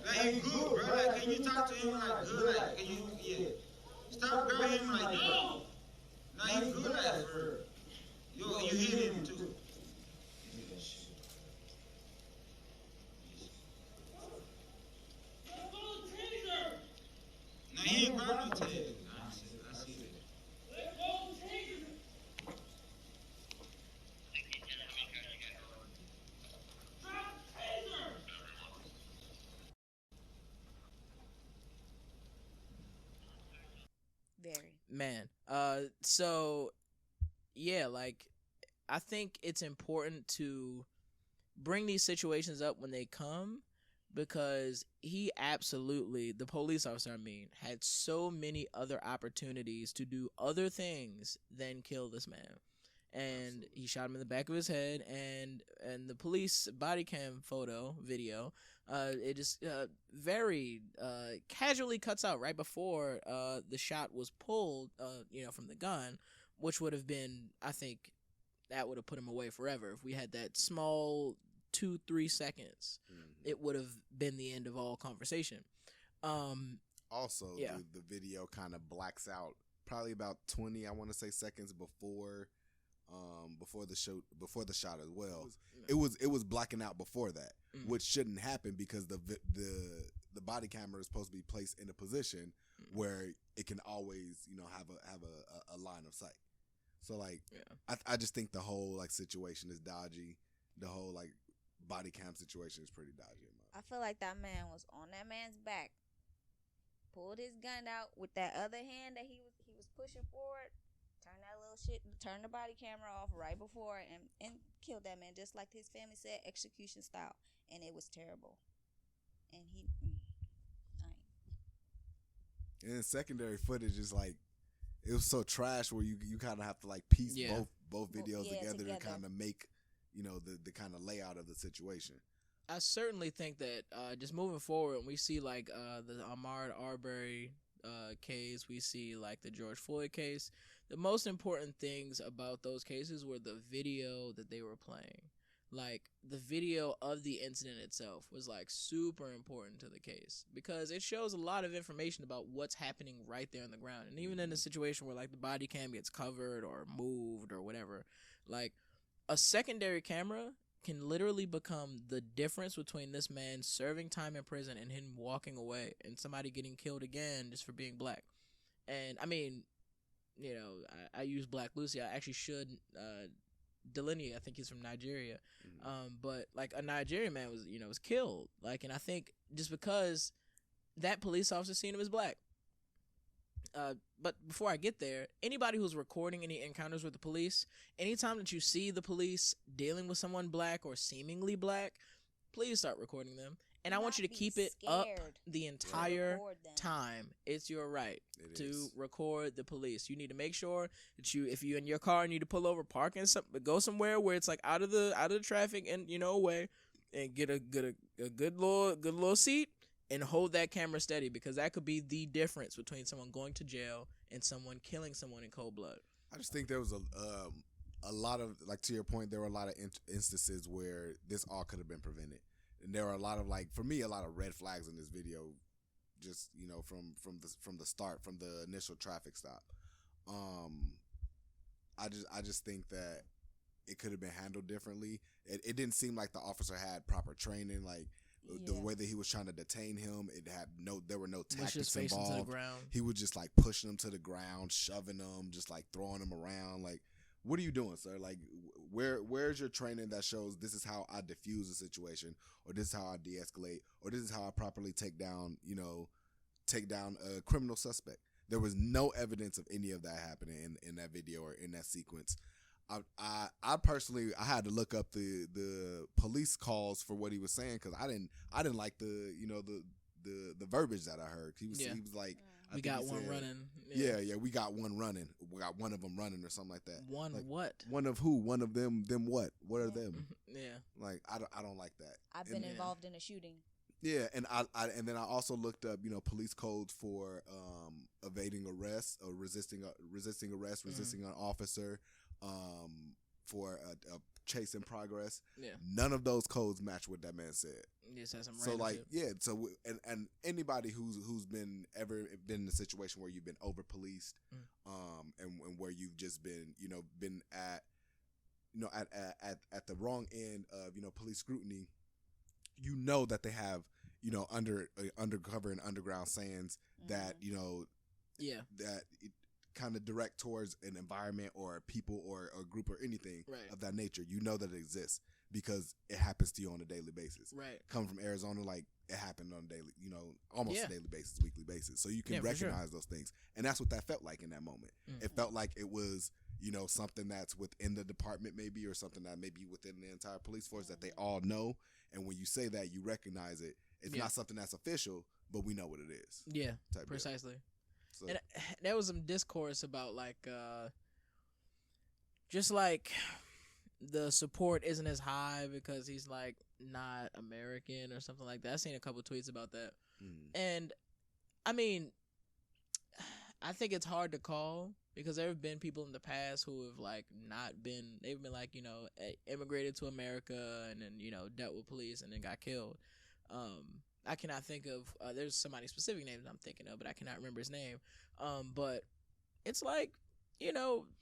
Like he good, bro. Like, can you talk to him like good? Like, can you, yeah. Stop grabbing him like, no. Now he good, like, for yo, you hit him too. Now he ain't grabbing no taser. I see that. Very. Man, so yeah, like I think it's important to bring these situations up when they come because he absolutely, the police officer, I mean, had so many other opportunities to do other things than kill this man. And he shot him in the back of his head, and the police body cam video, it just very casually cuts out right before the shot was pulled, from the gun, which would have been, I think, that would have put him away forever. If we had that small 2-3 seconds, it would have been the end of all conversation. Also, Yeah. the video kind of blacks out probably about 20, I want to say, seconds before the shot as well. It was blacking out before that, which shouldn't happen because the body camera is supposed to be placed in a position where it can always have a line of sight. So like I just think the whole like situation is dodgy. The whole like body cam situation is pretty dodgy. I feel like that man was on that man's back, pulled his gun out with that other hand that he was pushing forward, turn the body camera off right before and killed that man, just like his family said, execution style, and it was terrible. And and then secondary footage is like, it was so trash where you kind of have to like piece both videos together to kind of make, you know, the kind of layout of the situation. I certainly think that just moving forward, when we see like the Ahmaud Arbery case, we see like the George Floyd case, the most important things about those cases were the video that they were playing. Like, the video of the incident itself was like super important to the case because it shows a lot of information about what's happening right there on the ground. And even in a situation where like the body cam gets covered or moved or whatever, like a secondary camera can literally become the difference between this man serving time in prison and him walking away and somebody getting killed again just for being black. And I mean, you know, I use Black Lucy. I actually should delineate. I think he's from Nigeria. But like a Nigerian man was killed. Like, and I think just because that police officer seen him as black. But before I get there, anybody who's recording any encounters with the police, anytime that you see the police dealing with someone black or seemingly black, please start recording them. And I want you to keep it up the entire time. It's your right to record the police. You need to make sure that if you're in your car and you need to pull over, park and go somewhere where it's like out of the traffic and away, and get a good little seat and hold that camera steady, because that could be the difference between someone going to jail and someone killing someone in cold blood. I just think there was a lot of, like, to your point, there were a lot of instances where this all could have been prevented. And there are a lot of, like, for me, a lot of red flags in this video, just, you know, from the start, from the initial traffic stop. I just think that it could have been handled differently. It didn't seem like the officer had proper training, like the way that he was trying to detain him. There were no tactics involved. To the ground. He was just like pushing him to the ground, shoving him, just like throwing him around. Like, what are you doing, sir? Like, where's your training that shows this is how I diffuse a situation, or this is how I de-escalate, or this is how I properly take down a criminal suspect? There was no evidence of any of that happening in that video or in that sequence. I personally, I had to look up the police calls for what he was saying, because I didn't like the verbiage that I heard. He was like, we got one running. Yeah, we got one running. We got one of them running or something like that. One like, what? One of who? One of them? Them what? What are them? Yeah. Like, I don't like that. I've been involved in a shooting. Yeah, and and then I also looked up, police codes for evading arrest or resisting arrest, resisting an officer, for a chase in progress. Yeah. None of those codes match what that man said. Yes, that's some so like shit. So and anybody who's ever been in a situation where you've been over policed, and where you've just been been at the wrong end of police scrutiny, that they have undercover and underground sayings that that kind of direct towards an environment or people or a group or anything of that nature. That it exists because it happens to you on a daily basis. Right. Coming from Arizona, like, it happened on a daily, almost a daily basis, weekly basis. So you can recognize those things. And that's what that felt like in that moment. Mm-hmm. It felt like it was, something that's within the department maybe, or something that may be within the entire police force that they all know. And when you say that, you recognize it. It's not something that's official, but we know what it is. Yeah, precisely. So. And there was some discourse about, like, just like the support isn't as high because he's, like, not American or something like that. I've seen a couple tweets about that. And, I mean, I think it's hard to call because there have been people in the past who have, like, they've been, like, immigrated to America and then, dealt with police and then got killed. I cannot think of, there's somebody specific names I'm thinking of, but I cannot remember his name. But it's like,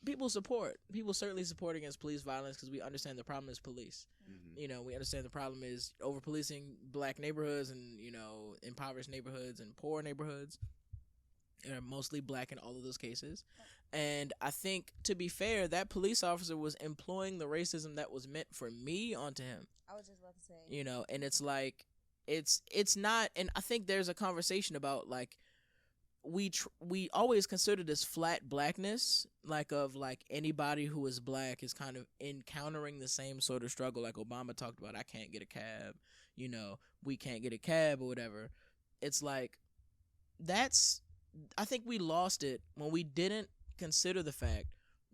people certainly support against police violence because we understand the problem is police. Mm-hmm. We understand the problem is over-policing black neighborhoods and, impoverished neighborhoods and poor neighborhoods. They're mostly black in all of those cases. And I think, to be fair, that police officer was employing the racism that was meant for me onto him. I was just about to say. You know, and it's like, it's not, and I think there's a conversation about, like, we always consider this flat blackness, like, of, like, anybody who is black is kind of encountering the same sort of struggle. Like Obama talked about, I can't get a cab, you know, we can't get a cab or whatever. It's like, I think we lost it when we didn't consider the fact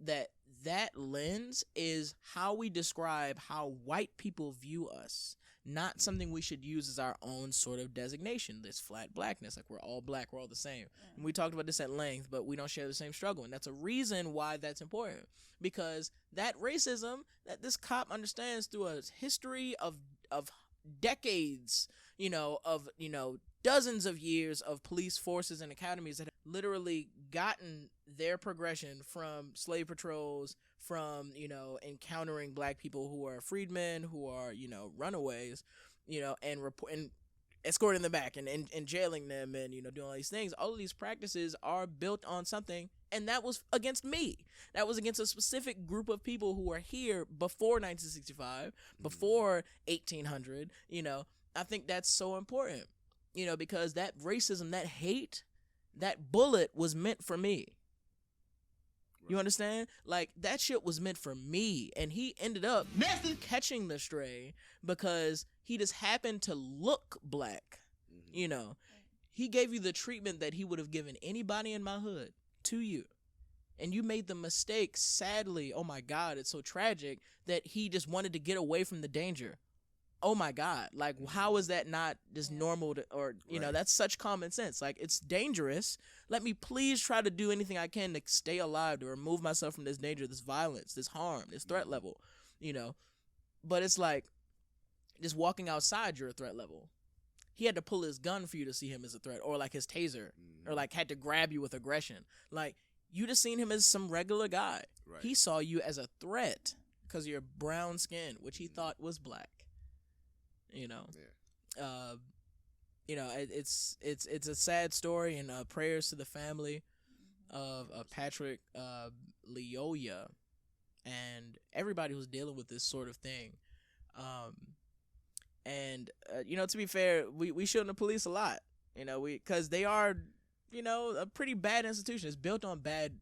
that that lens is how we describe how white people view us, not something we should use as our own sort of designation, this flat blackness, like we're all black, we're all the same. And we talked about this at length, but we don't share the same struggle, and that's a reason why that's important, because that racism that this cop understands through a history of decades, you know, of, you know, dozens of years of police forces and academies that have literally gotten their progression from slave patrols, from, you know, encountering black people who are freedmen, who are, you know, runaways, you know, and escorting them back and jailing them and, you know, doing all these things. All of these practices are built on something, and that was against me. That was against a specific group of people who were here before 1965, before 1800, you know. I think that's so important, you know, because that racism, that hate, that bullet was meant for me. You understand? Like, that shit was meant for me, and he ended up catching the stray because he just happened to look black. You know, he gave you the treatment that he would have given anybody in my hood to you, and you made the mistake, sadly, oh my God, it's so tragic, that he just wanted to get away from the danger. Oh my God, like, how is that not just normal or, you know, that's such common sense. Like, it's dangerous. Let me please try to do anything I can to stay alive, to remove myself from this danger, this violence, this harm, this threat level, you know. But it's like, just walking outside, you're a threat level. He had to pull his gun for you to see him as a threat, or like his taser, or like had to grab you with aggression. Like, you just seen him as some regular guy. Right. He saw you as a threat because of your brown skin, which he thought was black. You know, you know, it's a sad story, and prayers to the family of Patrick Leoya and everybody who's dealing with this sort of thing. And you know, to be fair, we shouldn't the police a lot, you know, because they are, you know, a pretty bad institution. It's built on bad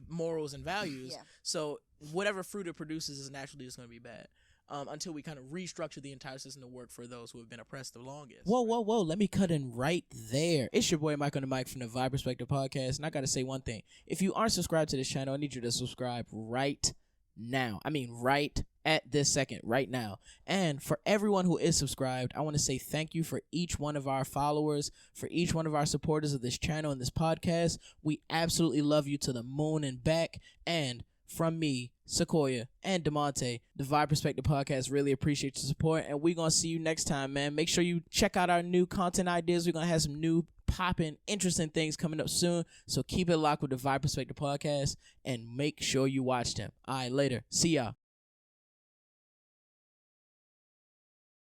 morals and values. So whatever fruit it produces is naturally just going to be bad. Until we kind of restructure the entire system to work for those who have been oppressed the longest. Whoa. Let me cut in right there. It's your boy Mike on the Mic from the Vibe Perspective Podcast, and I got to say one thing. If you aren't subscribed to this channel, I need you to subscribe right now. I mean, right at this second, right now. And for everyone who is subscribed, I want to say thank you for each one of our followers, for each one of our supporters of this channel and this podcast. We absolutely love you to the moon and back. And from me, Sacoya, and Demonta, the Vibe Perspective Podcast really appreciate your support, and we're going to see you next time, man. Make sure you check out our new content ideas. We're going to have some new popping, interesting things coming up soon, so keep it locked with the Vibe Perspective Podcast, and make sure you watch them. All right, later. See y'all.